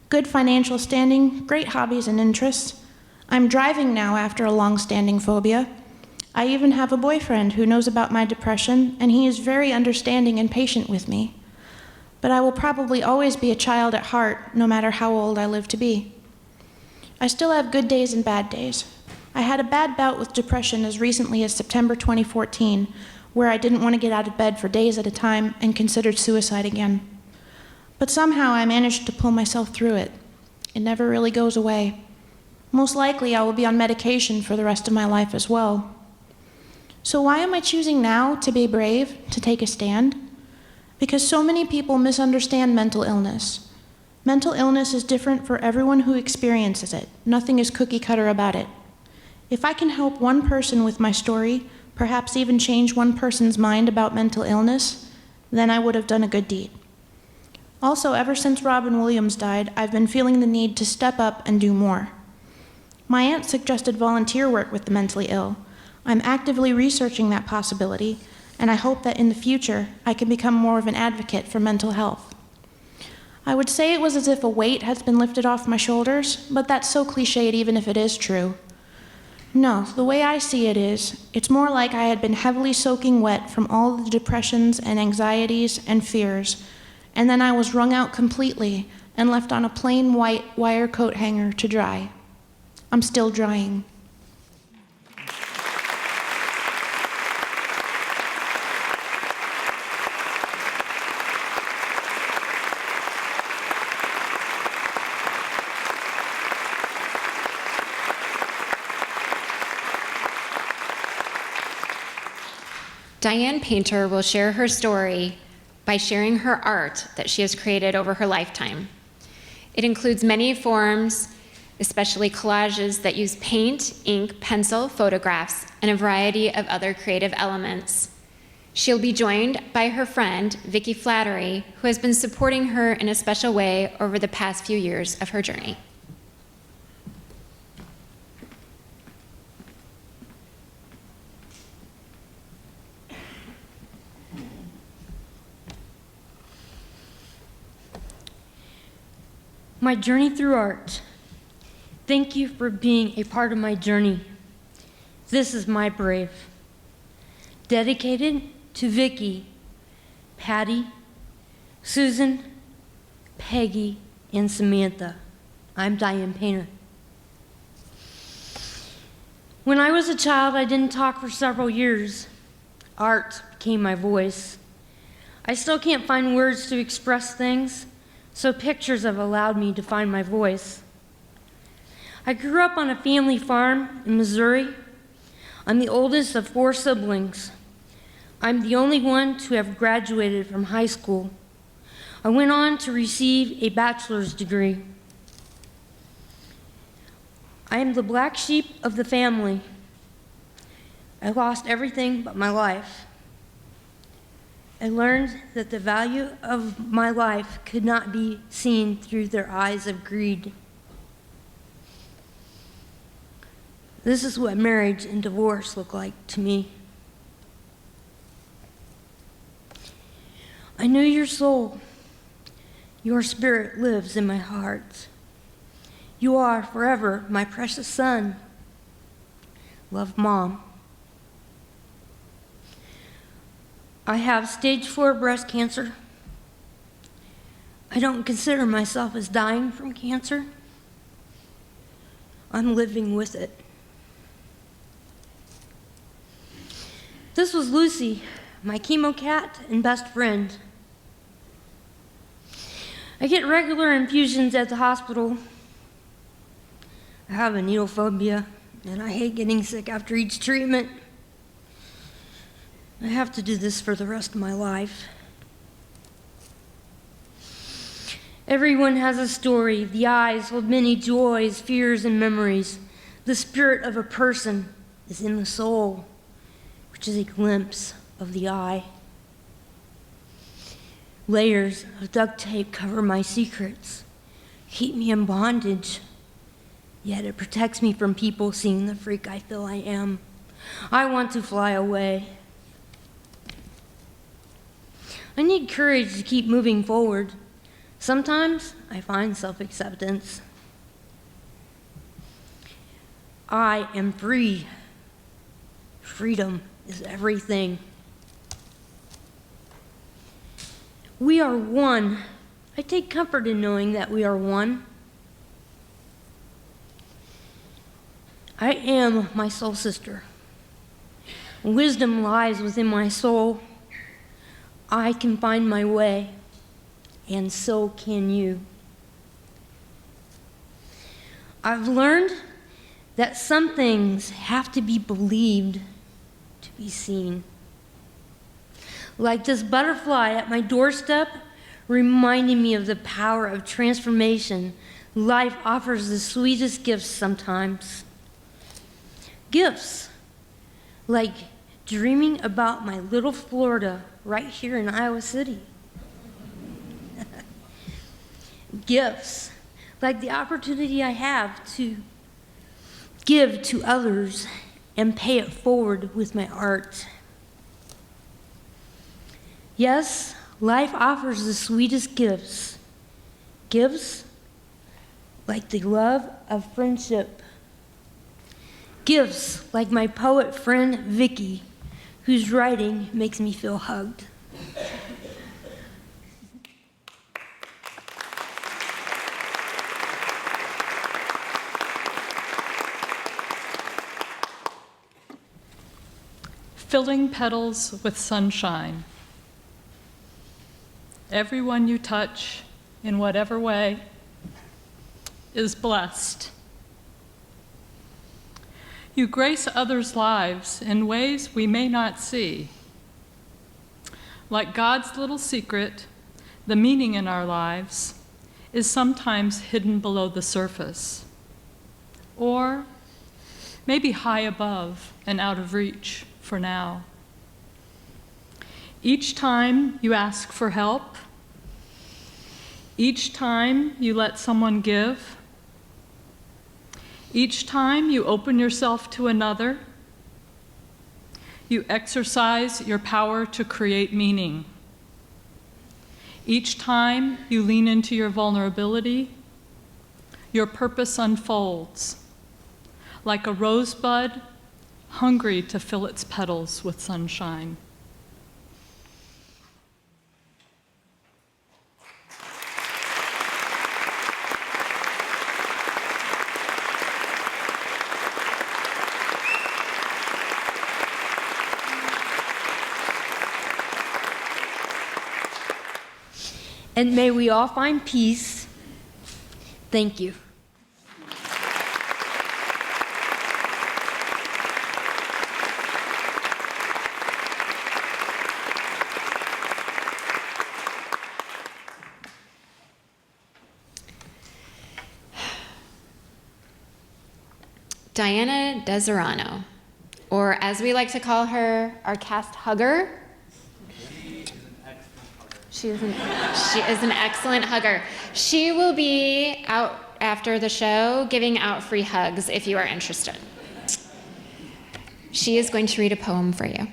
good financial standing, great hobbies and interests. I'm driving now after a long-standing phobia. I even have a boyfriend who knows about my depression, and he is very understanding and patient with me. But I will probably always be a child at heart, no matter how old I live to be. I still have good days and bad days. I had a bad bout with depression as recently as September 2014, where I didn't want to get out of bed for days at a time and considered suicide again. But somehow I managed to pull myself through it. It never really goes away. Most likely I will be on medication for the rest of my life as well. So why am I choosing now to be brave, to take a stand? Because so many people misunderstand mental illness. Mental illness is different for everyone who experiences it. Nothing is cookie cutter about it. If I can help one person with my story, perhaps even change one person's mind about mental illness, then I would have done a good deed. Also, ever since Robin Williams died, I've been feeling the need to step up and do more. My aunt suggested volunteer work with the mentally ill. I'm actively researching that possibility, and I hope that in the future I can become more of an advocate for mental health. I would say it was as if a weight has been lifted off my shoulders, but that's so cliched even if it is true. No, the way I see it is, it's more like I had been heavily soaking wet from all the depressions and anxieties and fears, and then I was wrung out completely and left on a plain white wire coat hanger to dry. I'm still drying. Diane Painter will share her story by sharing her art that she has created over her lifetime. It includes many forms, especially collages that use paint, ink, pencil, photographs, and a variety of other creative elements. She'll be joined by her friend, Vicki Flattery, who has been supporting her in a special way over the past few years of her journey. My journey through art. Thank you for being a part of my journey. This is my brave. Dedicated to Vicki, Patty, Susan, Peggy, and Samantha. I'm Diane Painter. When I was a child, I didn't talk for several years. Art became my voice. I still can't find words to express things, so pictures have allowed me to find my voice. I grew up on a family farm in Missouri. I'm the oldest of 4 siblings. I'm the only one to have graduated from high school. I went on to receive a bachelor's degree. I am the black sheep of the family. I lost everything but my life. I learned that the value of my life could not be seen through their eyes of greed. This is what marriage and divorce look like to me. I knew your soul. Your spirit lives in my heart. You are forever my precious son. Love, Mom. I have stage 4 breast cancer. I don't consider myself as dying from cancer. I'm living with it. This was Lucy, my chemo cat and best friend. I get regular infusions at the hospital. I have a needle phobia, and I hate getting sick after each treatment. I have to do this for the rest of my life. Everyone has a story. The eyes hold many joys, fears, and memories. The spirit of a person is in the soul, which is a glimpse of the eye. Layers of duct tape cover my secrets, keep me in bondage, yet it protects me from people seeing the freak I feel I am. I want to fly away. I need courage to keep moving forward. Sometimes I find self-acceptance. I am free. Freedom is everything. We are one. I take comfort in knowing that we are one. I am my soul sister. Wisdom lies within my soul. I can find my way, and so can you. I've learned that some things have to be believed to be seen. Like this butterfly at my doorstep, reminding me of the power of transformation. Life offers the sweetest gifts sometimes. Gifts like dreaming about my little Florida right here in Iowa City. Gifts like the opportunity I have to give to others and pay it forward with my art. Yes, life offers the sweetest gifts. Gifts like the love of friendship. Gifts like my poet friend Vicky, whose writing makes me feel hugged. Filling petals with sunshine. Everyone you touch, in whatever way, is blessed. You grace others' lives in ways we may not see. Like God's little secret, the meaning in our lives is sometimes hidden below the surface, or maybe high above and out of reach for now. Each time you ask for help, each time you let someone give, each time you open yourself to another, you exercise your power to create meaning. Each time you lean into your vulnerability, your purpose unfolds like a rosebud hungry to fill its petals with sunshine. And may we all find peace. Thank you. Diana Desano, or as we like to call her, our cast hugger. She is an excellent hugger. She will be out after the show giving out free hugs if you are interested. She is going to read a poem for you.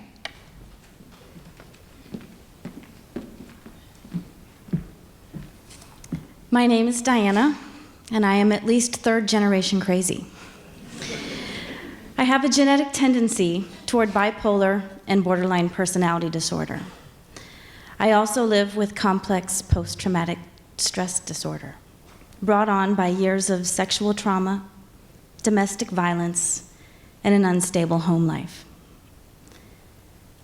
My name is Diana, and I am at least third generation crazy. I have a genetic tendency toward bipolar and borderline personality disorder. I also live with complex post-traumatic stress disorder, brought on by years of sexual trauma, domestic violence, and an unstable home life.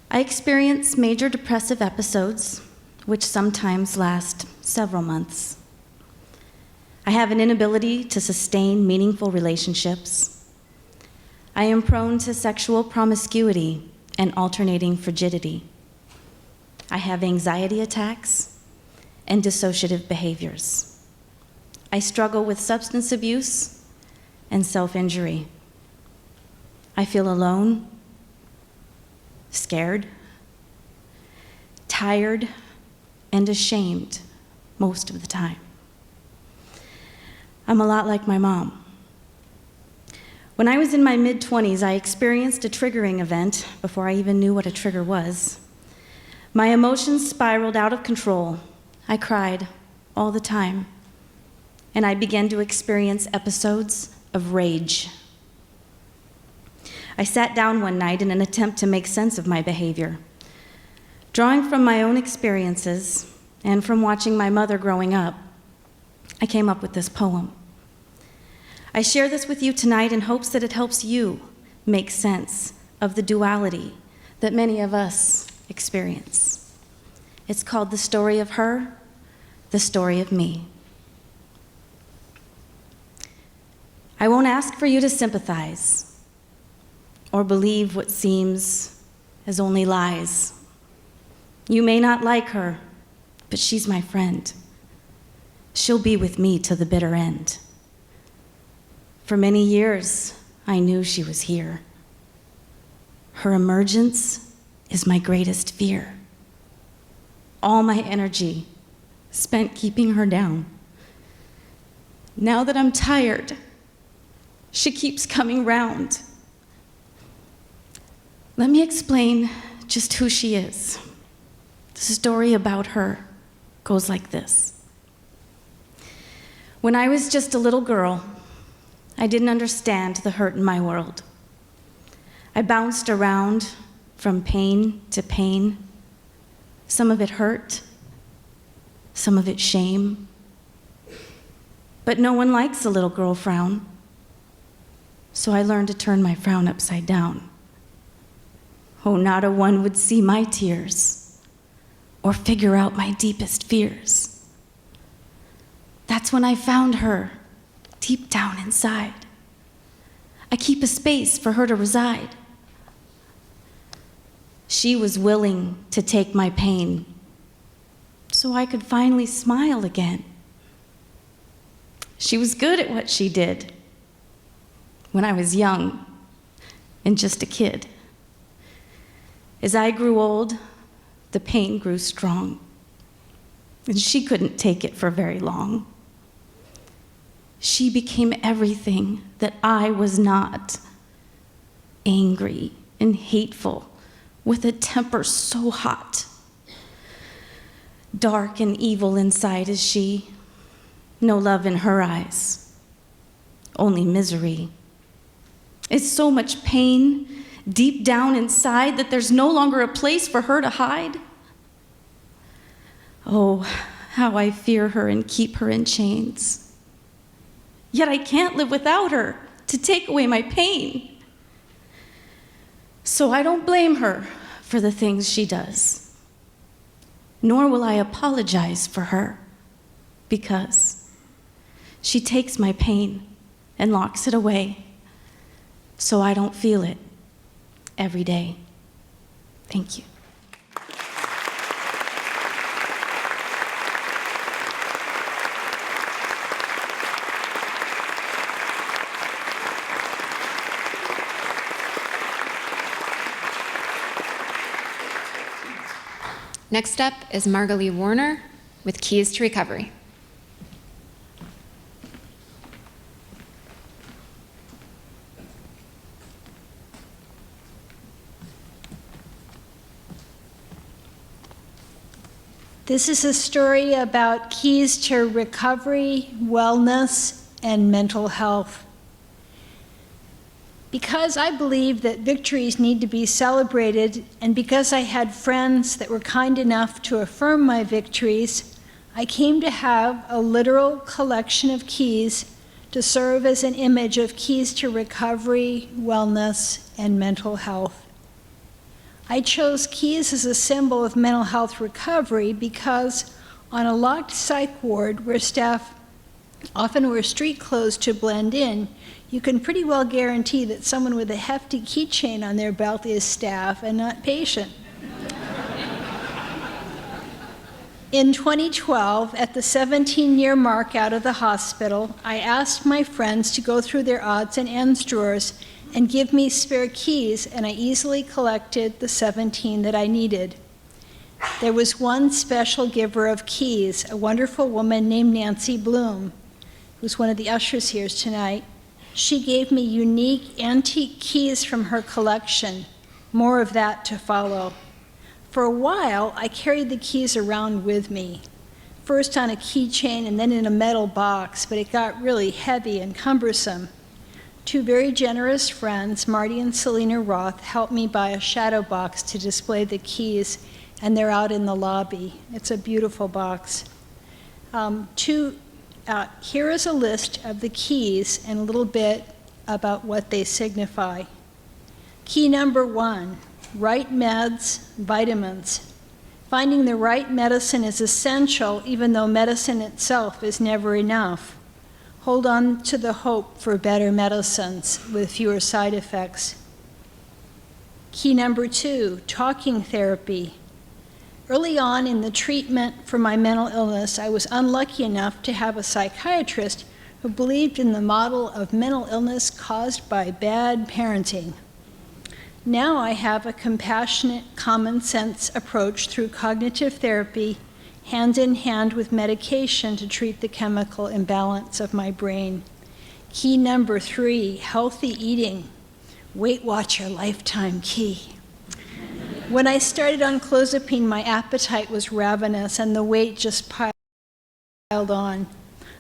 I experience major depressive episodes, which sometimes last several months. I have an inability to sustain meaningful relationships. I am prone to sexual promiscuity and alternating frigidity. I have anxiety attacks and dissociative behaviors. I struggle with substance abuse and self-injury. I feel alone, scared, tired, and ashamed most of the time. I'm a lot like my mom. When I was in my mid-20s, I experienced a triggering event before I even knew what a trigger was. My emotions spiraled out of control. I cried all the time, and I began to experience episodes of rage. I sat down one night in an attempt to make sense of my behavior. Drawing from my own experiences and from watching my mother growing up, I came up with this poem. I share this with you tonight in hopes that it helps you make sense of the duality that many of us experience. It's called The Story of Her, The Story of Me. I won't ask for you to sympathize or believe what seems as only lies. You may not like her, but she's my friend. She'll be with me to the bitter end. For many years, I knew she was here. Her emergence is my greatest fear. All my energy spent keeping her down. Now that I'm tired, she keeps coming round. Let me explain just who she is. The story about her goes like this. When I was just a little girl, I didn't understand the hurt in my world. I bounced around from pain to pain. Some of it hurt, some of it shame. But no one likes a little girl frown. So I learned to turn my frown upside down. Oh, not a one would see my tears or figure out my deepest fears. That's when I found her deep down inside. I keep a space for her to reside. She was willing to take my pain so I could finally smile again. She was good at what she did when I was young and just a kid. As I grew old, the pain grew strong, and she couldn't take it for very long. She became everything that I was not. Angry and hateful, with a temper so hot. Dark and evil inside is she. No love in her eyes, only misery. It's so much pain deep down inside that there's no longer a place for her to hide. Oh, how I fear her and keep her in chains. Yet I can't live without her to take away my pain. So I don't blame her for the things she does, nor will I apologize for her, because she takes my pain and locks it away so I don't feel it every day. Thank you. Next up is Margal Warner with Keys to Recovery. This is a story about keys to recovery, wellness, and mental health. Because I believe that victories need to be celebrated, and because I had friends that were kind enough to affirm my victories, I came to have a literal collection of keys to serve as an image of keys to recovery, wellness, and mental health. I chose keys as a symbol of mental health recovery because on a locked psych ward where staff often wear street clothes to blend in, You can pretty well guarantee that someone with a hefty keychain on their belt is staff and not patient. In 2012, at the 17-year mark out of the hospital, I asked my friends to go through their odds and ends drawers and give me spare keys, and I easily collected the 17 that I needed. There was one special giver of keys, a wonderful woman named Nancy Bloom, who's one of the ushers here tonight. She gave me unique antique keys from her collection. More of that to follow. For a while, I carried the keys around with me, first on a keychain and then in a metal box, but it got really heavy and cumbersome. Two very generous friends, Marty and Selena Roth, helped me buy a shadow box to display the keys, and they're out in the lobby. It's a beautiful box. Here is a list of the keys and a little bit about what they signify. Key number 1. Right meds, vitamins. Finding the right medicine is essential, even though medicine itself is never enough. Hold on to the hope for better medicines with fewer side effects. Key number 2, talking therapy. Early on in the treatment for my mental illness, I was unlucky enough to have a psychiatrist who believed in the model of mental illness caused by bad parenting. Now I have a compassionate, common sense approach through cognitive therapy, hand in hand with medication to treat the chemical imbalance of my brain. Key number 3, healthy eating. Weight Watcher lifetime key. When I started on clozapine, my appetite was ravenous and the weight just piled on.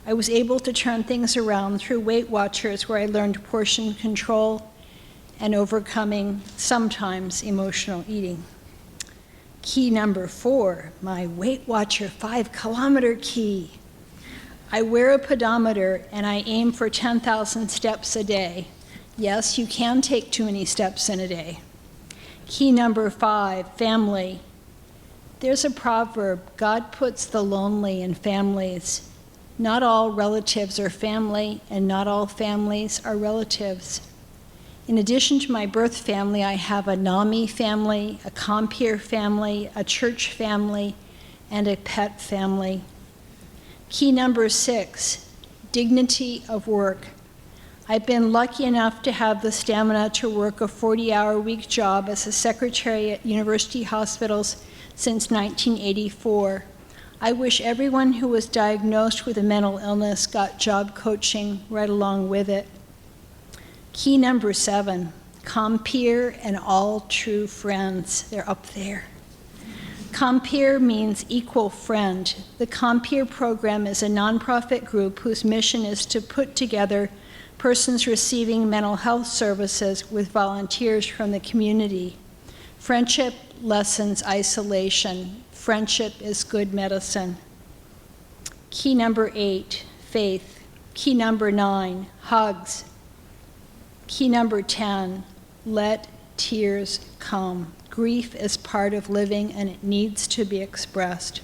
I was able to turn things around through Weight Watchers, where I learned portion control and overcoming, sometimes, emotional eating. Key number 4, my Weight Watcher 5-kilometer key. I wear a pedometer and I aim for 10,000 steps a day. Yes, you can take too many steps in a day. Key number 5, family. There's a proverb, God puts the lonely in families. Not all relatives are family, and not all families are relatives. In addition to my birth family, I have a NAMI family, a Compeer family, a church family, and a pet family. Key number 6, dignity of work. I've been lucky enough to have the stamina to work a 40-hour-week job as a secretary at university hospitals since 1984. I wish everyone who was diagnosed with a mental illness got job coaching right along with it. Key number 7, Compeer and all true friends. They're up there. Compeer means equal friend. The Compeer program is a nonprofit group whose mission is to put together persons receiving mental health services with volunteers from the community. Friendship lessens isolation. Friendship is good medicine. Key number 8, faith. Key number 9, hugs. Key number 10, let tears come. Grief is part of living and it needs to be expressed.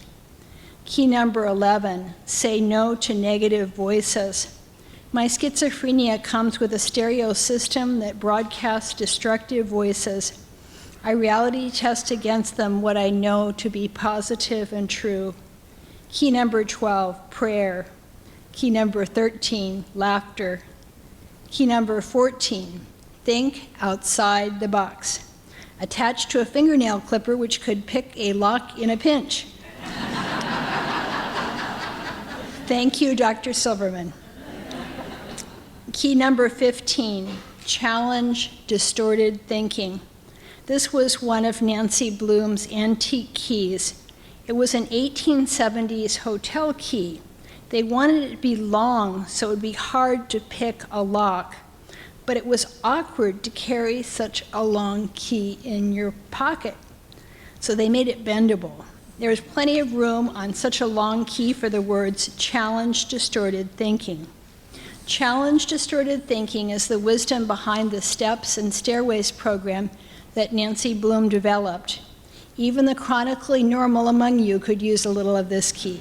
Key number 11, say no to negative voices. My schizophrenia comes with a stereo system that broadcasts destructive voices. I reality test against them what I know to be positive and true. Key number 12, prayer. Key number 13, laughter. Key number 14, think outside the box. Attached to a fingernail clipper which could pick a lock in a pinch. Thank you, Dr. Silverman. Key number 15, challenge distorted thinking. This was one of Nancy Bloom's antique keys. It was an 1870s hotel key. They wanted it to be long so it would be hard to pick a lock, but it was awkward to carry such a long key in your pocket. So they made it bendable. There was plenty of room on such a long key for the words challenge distorted thinking. Challenge distorted thinking is the wisdom behind the Steps and Stairways program that Nancy Bloom developed. Even the chronically normal among you could use a little of this key.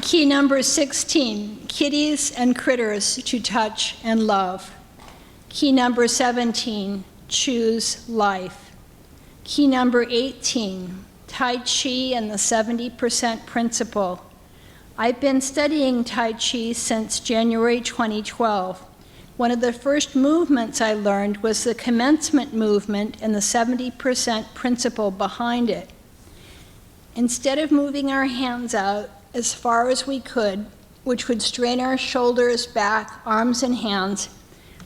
Key number 16, kitties and critters to touch and love. Key number 17, choose life. Key number 18, Tai Chi and the 70% principle. I've been studying Tai Chi since January 2012. One of the first movements I learned was the commencement movement and the 70% principle behind it. Instead of moving our hands out as far as we could, which would strain our shoulders, back, arms, and hands,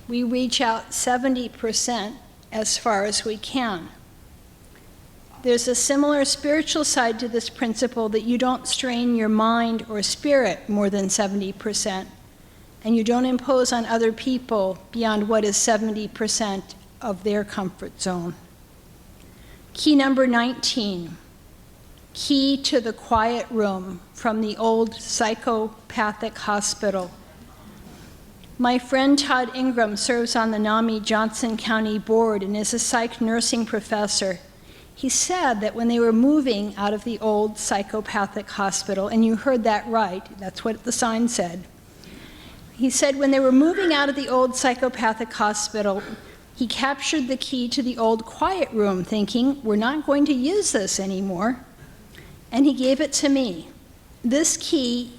we reach out 70% as far as we can. There's a similar spiritual side to this principle that you don't strain your mind or spirit more than 70%, and you don't impose on other people beyond what is 70% of their comfort zone. Key number 19, key to the quiet room from the old psychopathic hospital. My friend Todd Ingram serves on the NAMI Johnson County Board and is a psych nursing professor. He said that when they were moving out of the old psychopathic hospital, and you heard that right, that's what the sign said. He said when they were moving out of the old psychopathic hospital, he captured the key to the old quiet room, thinking, we're not going to use this anymore. And he gave it to me. This key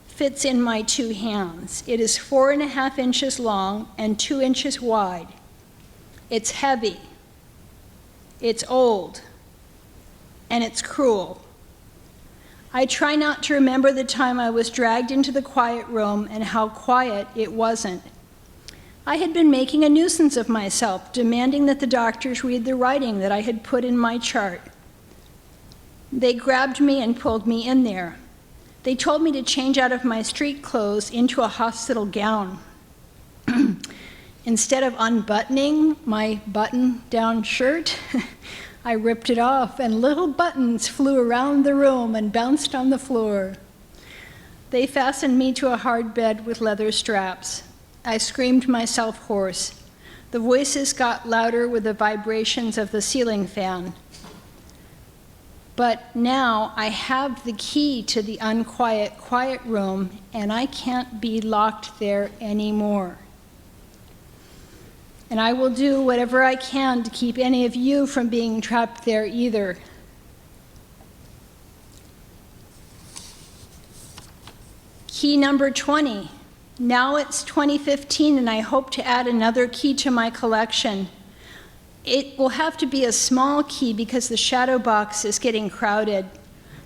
fits in my 2 hands. It is 4.5 inches long and 2 inches wide. It's heavy. It's old, and it's cruel. I try not to remember the time I was dragged into the quiet room and how quiet it wasn't. I had been making a nuisance of myself, demanding that the doctors read the writing that I had put in my chart. They grabbed me and pulled me in there. They told me to change out of my street clothes into a hospital gown. Instead of unbuttoning my button-down shirt, I ripped it off, and little buttons flew around the room and bounced on the floor. They fastened me to a hard bed with leather straps. I screamed myself hoarse. The voices got louder with the vibrations of the ceiling fan. But now I have the key to the unquiet, quiet room, and I can't be locked there anymore. And I will do whatever I can to keep any of you from being trapped there either. Key number 20. Now it's 2015, and I hope to add another key to my collection. It will have to be a small key because the shadow box is getting crowded.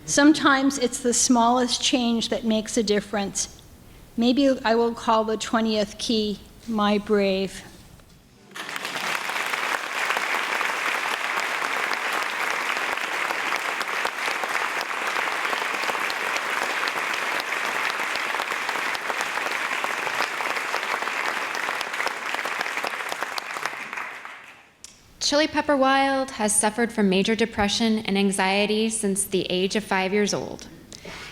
Sometimes it's the smallest change that makes a difference. Maybe I will call the 20th key My Brave. Chili Pepper Wild has suffered from major depression and anxiety since the age of 5 years old,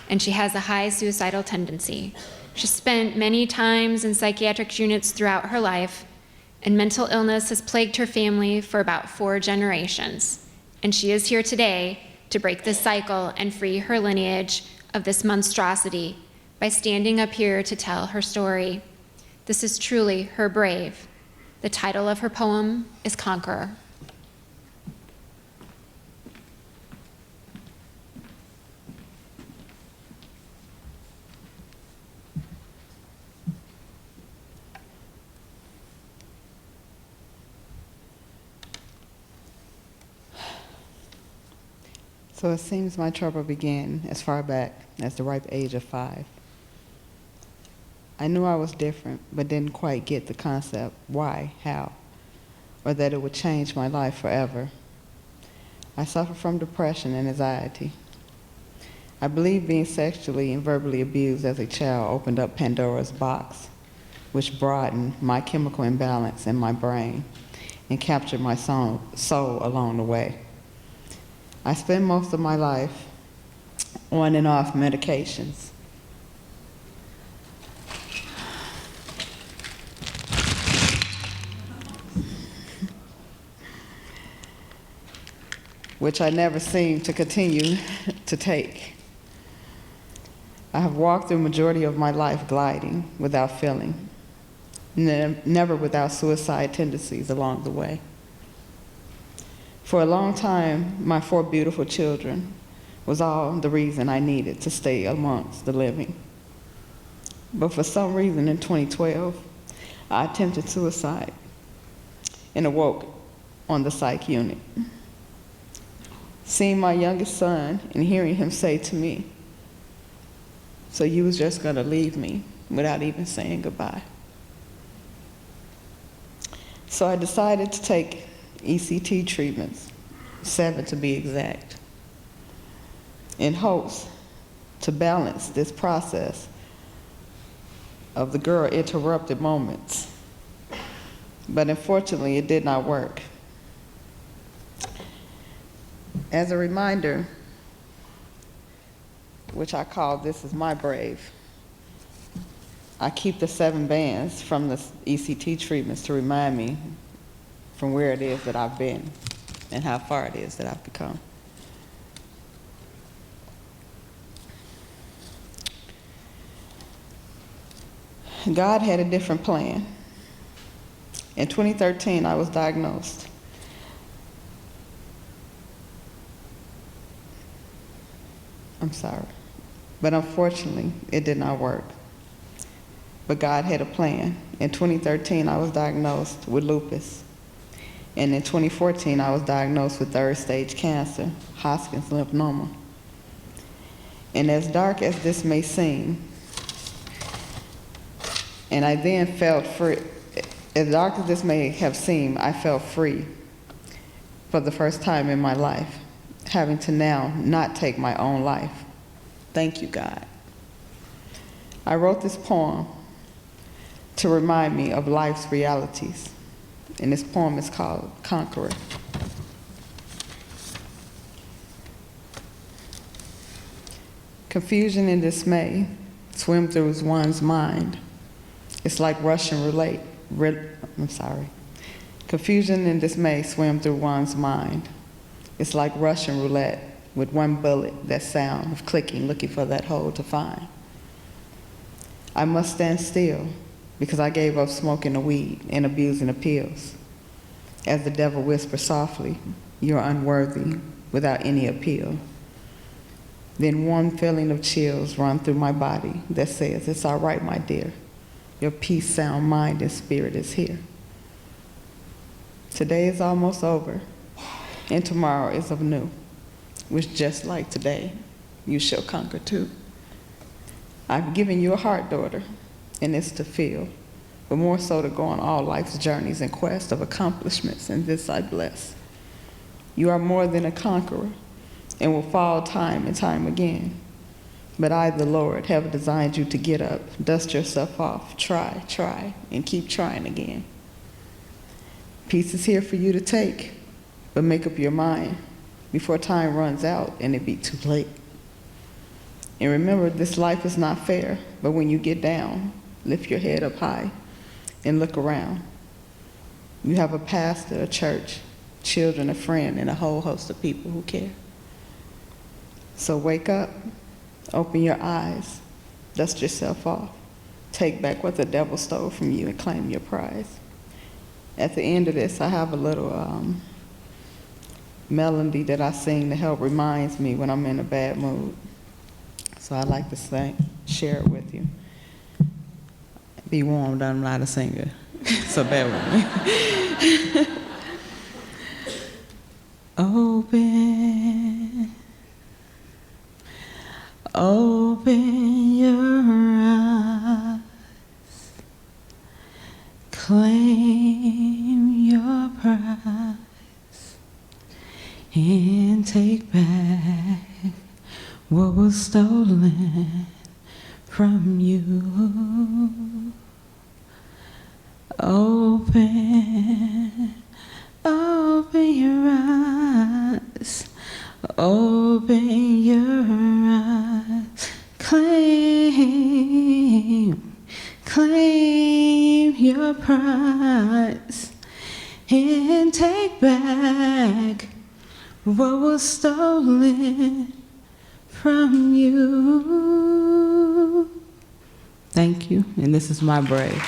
and she has a high suicidal tendency. She spent many times in psychiatric units throughout her life, and mental illness has plagued her family for about 4 generations. And she is here today to break this cycle and free her lineage of this monstrosity by standing up here to tell her story. This is truly her brave. The title of her poem is Conqueror. So it seems my trouble began as far back as the ripe age of 5. I knew I was different, but didn't quite get the concept, why, how, or that it would change my life forever. I suffered from depression and anxiety. I believe being sexually and verbally abused as a child opened up Pandora's box, which broadened my chemical imbalance in my brain and captured my soul along the way. I spent most of my life on and off medications. Which I never seemed to continue to take. I have walked through the majority of my life gliding without feeling, never without suicide tendencies along the way. For a long time, my 4 beautiful children was all the reason I needed to stay amongst the living. But for some reason in 2012, I attempted suicide and awoke on the psych unit. Seeing my youngest son and hearing him say to me, "So you was just gonna leave me without even saying goodbye?" So I decided to take ECT treatments, 7 to be exact, in hopes to balance this process of the girl interrupted moments. But unfortunately, it did not work. As a reminder, which I call "This is my brave," I keep the 7 bands from the ECT treatments to remind me from where it is that I've been and how far it is that I've become. God had a different plan. In 2013, I was diagnosed. I'm sorry. But unfortunately, it did not work. But God had a plan. In 2013, I was diagnosed with lupus. And in 2014, I was diagnosed with 3rd-stage cancer, Hodgkin's lymphoma. And as dark as this may seem, and I then felt free, as dark as this may have seemed, I felt free for the first time in my life, having to now not take my own life. Thank you, God. I wrote this poem to remind me of life's realities, and this poem is called Conqueror. Confusion and dismay swim through one's mind. It's like Russian roulette. Confusion and dismay swim through one's mind. It's like Russian roulette with one bullet, that sound of clicking, looking for that hole to find. I must stand still because I gave up smoking the weed and abusing the pills. As the devil whispers softly, "You're unworthy," without any appeal. Then one feeling of chills run through my body that says, "It's all right, my dear. Your peace, sound mind, and spirit is here." Today is almost over, and tomorrow is of new, which just like today, you shall conquer too. I've given you a heart, daughter, and it's to feel, but more so to go on all life's journeys in quest of accomplishments, and this I bless. You are more than a conqueror, and will fall time and time again. But I, the Lord, have designed you to get up, dust yourself off, try, and keep trying again. Peace is here for you to take, but make up your mind before time runs out and it be too late. And remember, this life is not fair, but when you get down, lift your head up high and look around. You have a pastor, a church, children, a friend, and a whole host of people who care. So wake up, open your eyes, dust yourself off, take back what the devil stole from you and claim your prize. At the end of this, I have a little melody that I sing to help reminds me when I'm in a bad mood. So I'd like to share it with you. Be warned, I'm not a singer, so bear with me. Open your eyes, claim your prize, and take back what was stolen from you. Open your eyes, open your eyes, claim your prize, and take back what was stolen from you. Thank you, and this is my brave.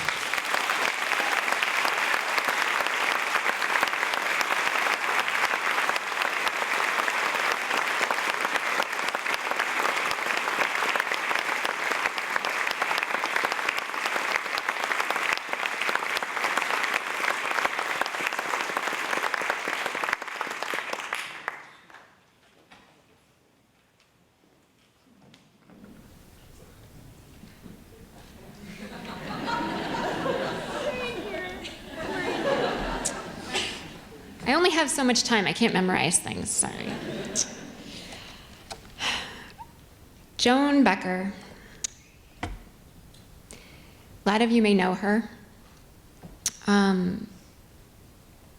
I only have so much time. I can't memorize things. Sorry. Joan Becker. A lot of you may know her.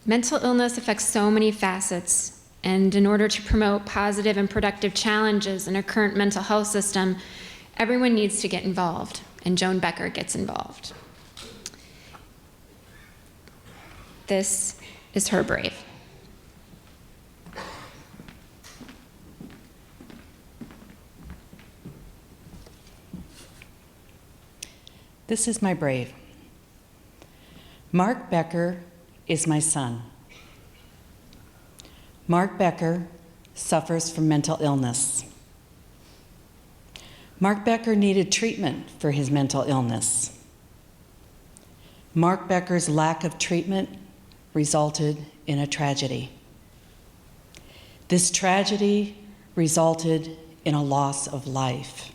Mental illness affects so many facets, and in order to promote positive and productive challenges in our current mental health system, everyone needs to get involved, and Joan Becker gets involved. This is her brave. This is my brave. Mark Becker is my son. Mark Becker suffers from mental illness. Mark Becker needed treatment for his mental illness. Mark Becker's lack of treatment resulted in a tragedy. This tragedy resulted in a loss of life.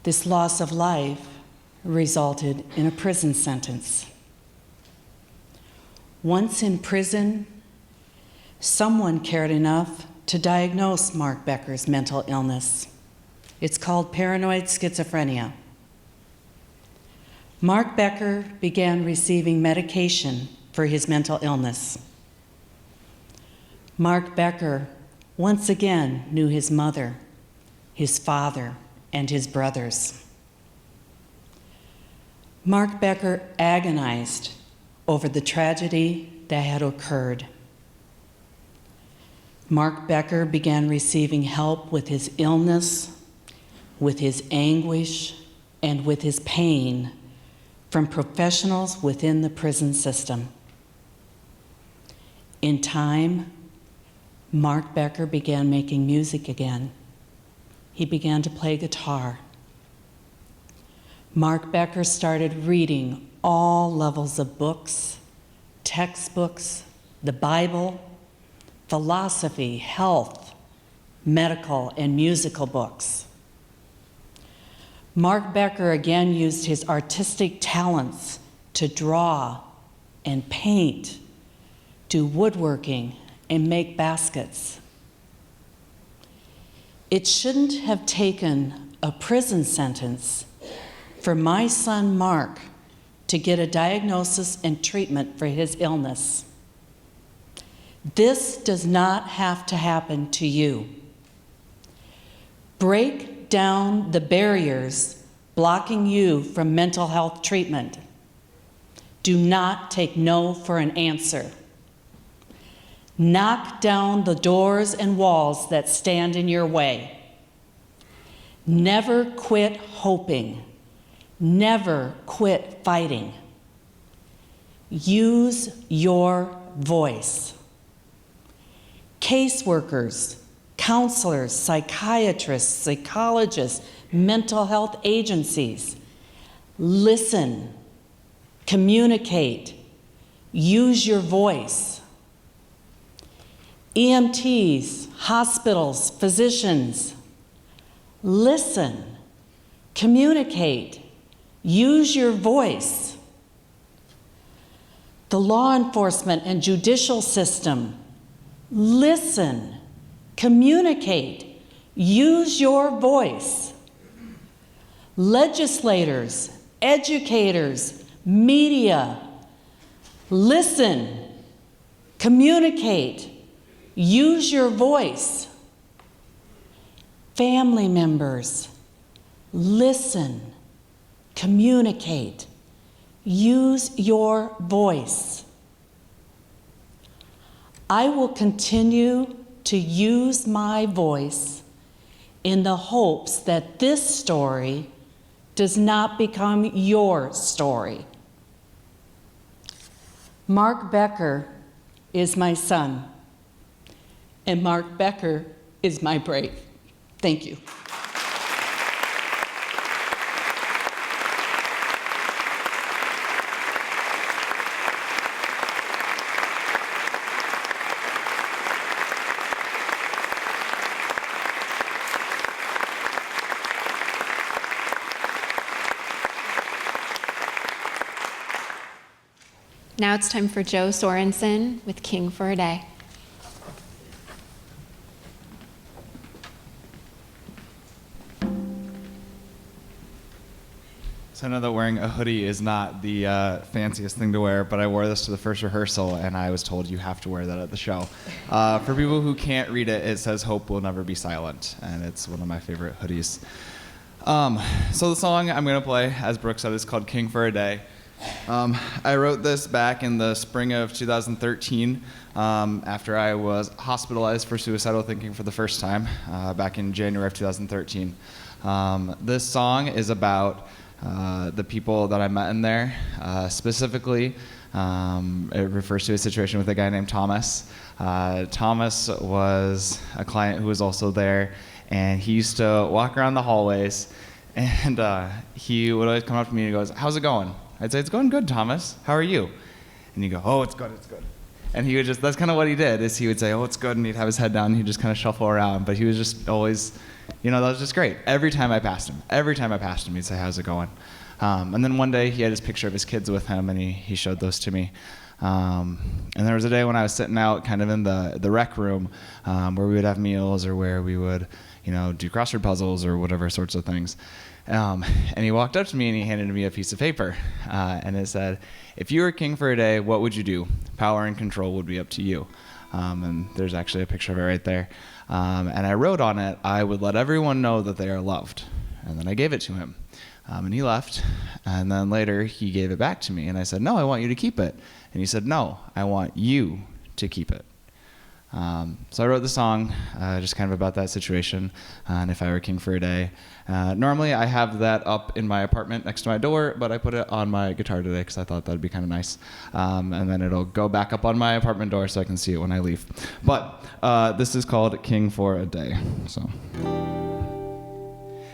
This loss of life resulted in a prison sentence. Once in prison, someone cared enough to diagnose Mark Becker's mental illness. It's called paranoid schizophrenia. Mark Becker began receiving medication for his mental illness. Mark Becker once again knew his mother, his father, and his brothers. Mark Becker agonized over the tragedy that had occurred. Mark Becker began receiving help with his illness, with his anguish, and with his pain from professionals within the prison system. In time, Mark Becker began making music again. He began to play guitar. Mark Becker started reading all levels of books, textbooks, the Bible, philosophy, health, medical, and musical books. Mark Becker again used his artistic talents to draw and paint, do woodworking, and make baskets. It shouldn't have taken a prison sentence for my son Mark to get a diagnosis and treatment for his illness. This does not have to happen to you. Break down the barriers blocking you from mental health treatment. Do not take no for an answer. Knock down the doors and walls that stand in your way. Never quit hoping. Never quit fighting. Use your voice. Caseworkers, counselors, psychiatrists, psychologists, mental health agencies, listen, communicate, use your voice. EMTs, hospitals, physicians, listen, communicate, use your voice. The law enforcement and judicial system, listen, communicate, use your voice. Legislators, educators, media, listen, communicate, use your voice. Family members, listen, communicate, use your voice. I will continue to use my voice in the hopes that this story does not become your story. Mark Becker is my son, and Mark Becker is my brave. Thank you. Now it's time for Joe Sorensen with King for a Day. So I know that wearing a hoodie is not the fanciest thing to wear, but I wore this to the first rehearsal, and I was told you have to wear that at the show. For people who can't read it, it says "Hope will never be silent," and it's one of my favorite hoodies. So the song I'm going to play, as Brooke said, is called King for a Day. I wrote this back in the spring of 2013 after I was hospitalized for suicidal thinking for the first time back in January of 2013. This song is about the people that I met in there. Specifically, it refers to a situation with a guy named Thomas. Thomas was a client who was also there, and he used to walk around the hallways, and he would always come up to me and he goes, "How's it going?" I'd say, "It's going good, Thomas. How are you?" And he'd go, "Oh, it's good, it's good." And he would just, that's kind of what he did, is he would say, "Oh, it's good," and he'd have his head down, and he'd just kind of shuffle around. But he was just always, that was just great. Every time I passed him, he'd say, "How's it going?" And then one day he had his picture of his kids with him, and he showed those to me. And there was a day when I was sitting out kind of in the rec room where we would have meals or where we would, do crossword puzzles or whatever sorts of things. And he walked up to me and he handed me a piece of paper, and it said, "If you were king for a day, what would you do? Power and control would be up to you." And there's actually a picture of it right there. And I wrote on it, "I would let everyone know that they are loved." And then I gave it to him. And he left. And then later he gave it back to me. And I said, "No, I want you to keep it." And he said, "No, I want you to keep it." So I wrote the song just kind of about that situation, and if I were king for a day. Normally I have that up in my apartment next to my door, but I put it on my guitar today because I thought that'd be kind of nice. And then it'll go back up on my apartment door so I can see it when I leave. But this is called King for a Day. So.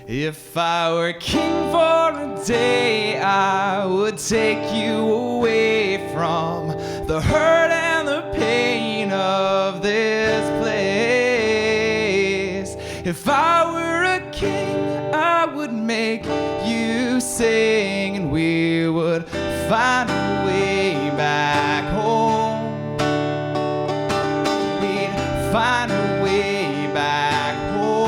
If I were king for a day, I would take you away from the hurt and the pain of this place. If I were a king, I would make you sing, and we would find a way back home. We'd find a way back home.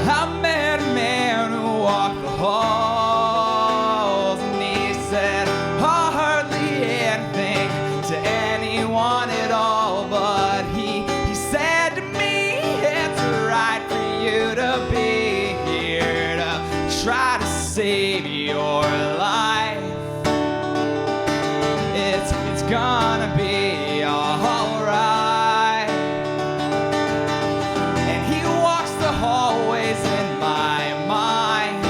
I met a man who walked the halls, and he said hardly anything to anyone at all. But he said to me, "It's right for you to be here to try to save your life. It's gonna be alright." And he walks the hallways in my mind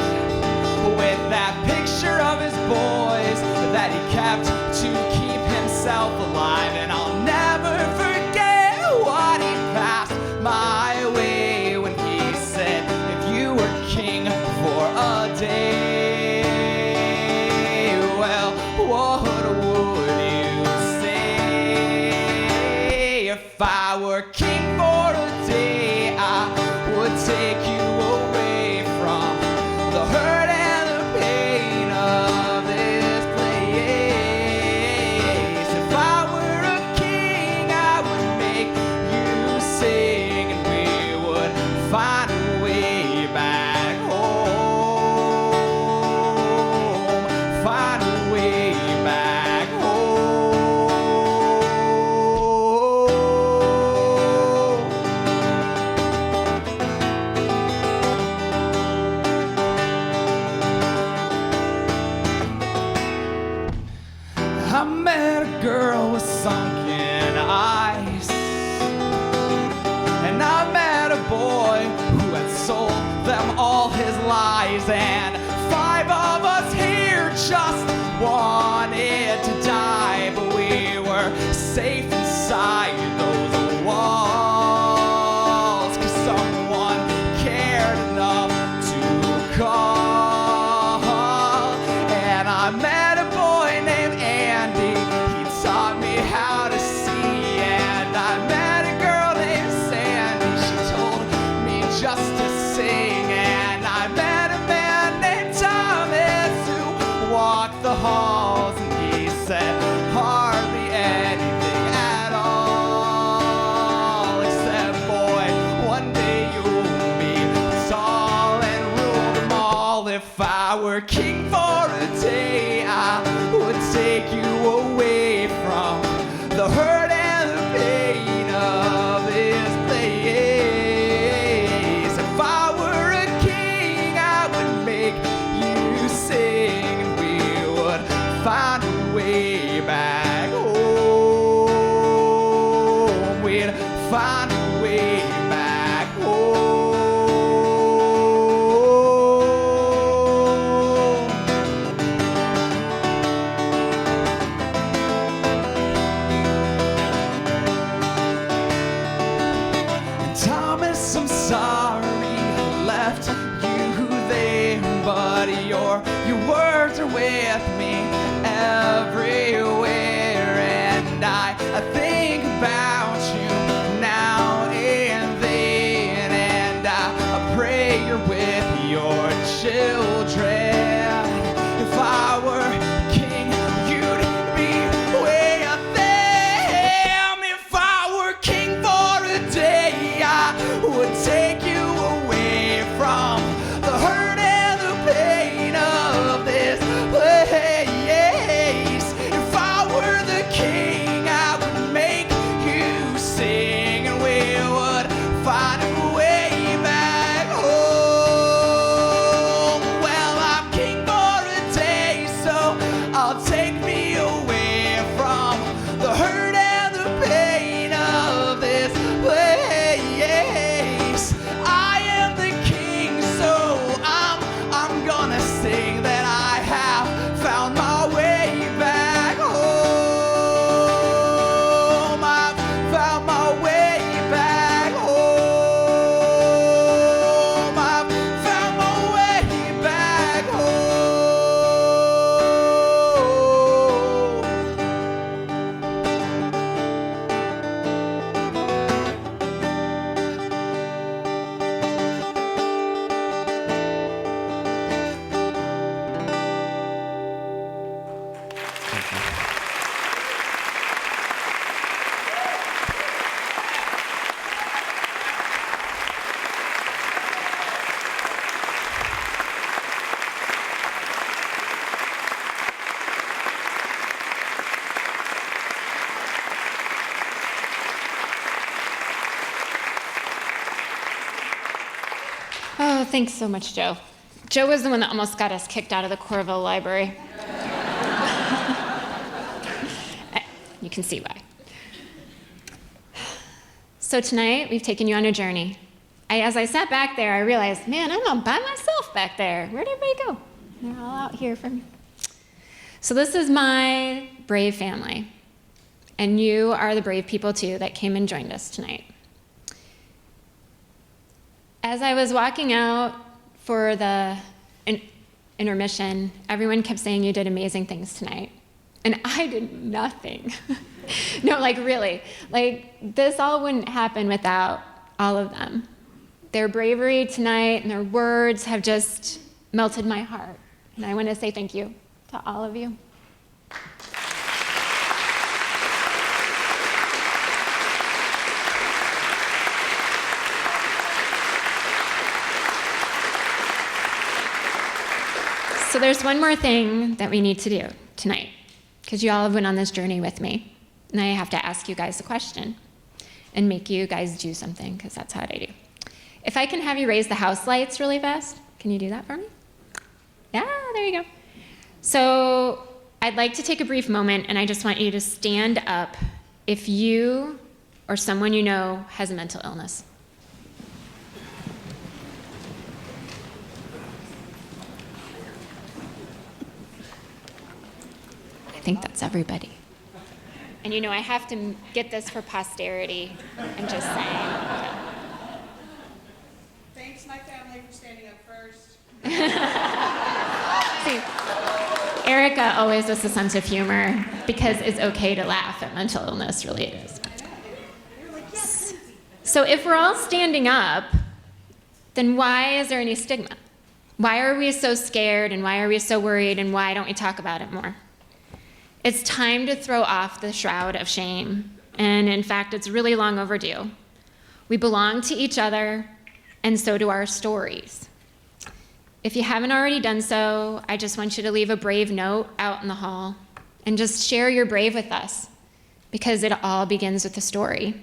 with that picture of his boys that he kept to keep himself alive. And I'll never forget what he passed my way when he said, "If you were king for a day, well, what would you say?" If I were king for a day, I would take you away from the hurt and the pain of this place. If I were a king, I would make you sing, and we would find a way back home. Find a way back home. lies, and 5 of us here just wanted to die, but we were safe inside those walls, 'cause someone cared enough to call. And I met a boy named Andy, he taught me how to see, and I met a girl named Sandy, she told me just to sing, and I met a man named Thomas who walked the halls, and he said hardly anything at all, except, boy, one day you'll be tall and rule them all. If I were king for a day, I would take you away from the hurt and the pain of this place. If I were a king, I would make you sing, and we would find a way back home. We'd find a way back home. Thomas, I'm sorry I left you there, but your words are with me everywhere, and I think about you now and then, and I pray you're with your children. If I were king, you'd be with them. If I were king for a day, I would take you away from the hurt and the pain of this place. If I were the king, I would make you sing, and we would find a way back home. Well, I'm king for a day, so I'll take me away from the hurt and the pain of this place. I am the king, so I'm gonna sing that I have found my way back home. I've found my way back home. I've found my way back home. Oh, thanks so much, Joe. Joe was the one that almost got us kicked out of the Coralville library. You can see why. So tonight, we've taken you on a journey. As I sat back there, I realized, man, I'm not by myself back there. Where'd everybody go? They're all out here for me. So this is my brave family. And you are the brave people, too, that came and joined us tonight. As I was walking out for the intermission, everyone kept saying you did amazing things tonight. And I did nothing. No, like really. Like this all wouldn't happen without all of them. Their bravery tonight and their words have just melted my heart. And I want to say thank you to all of you. So there's one more thing that we need to do tonight, because you all have went on this journey with me, and I have to ask you guys a question and make you guys do something, because that's how I do. If I can have you raise the house lights really fast, can you do that for me? Yeah, there you go. So I'd like to take a brief moment, and I just want you to stand up if you or someone you know has a mental illness. think that's everybody. And you know, I have to get this for posterity. I'm just saying. Thanks, my family, for standing up first. See, Erica always has a sense of humor because it's okay to laugh at mental illness, really it is. So if we're all standing up, then why is there any stigma? Why are we so scared and why are we so worried and why don't we talk about it more? It's time to throw off the shroud of shame. And in fact, it's really long overdue. We belong to each other and so do our stories. If you haven't already done so, I just want you to leave a brave note out in the hall and just share your brave with us because it all begins with a story.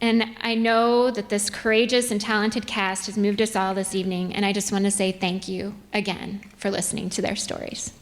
And I know that this courageous and talented cast has moved us all this evening, and I just want to say thank you again for listening to their stories.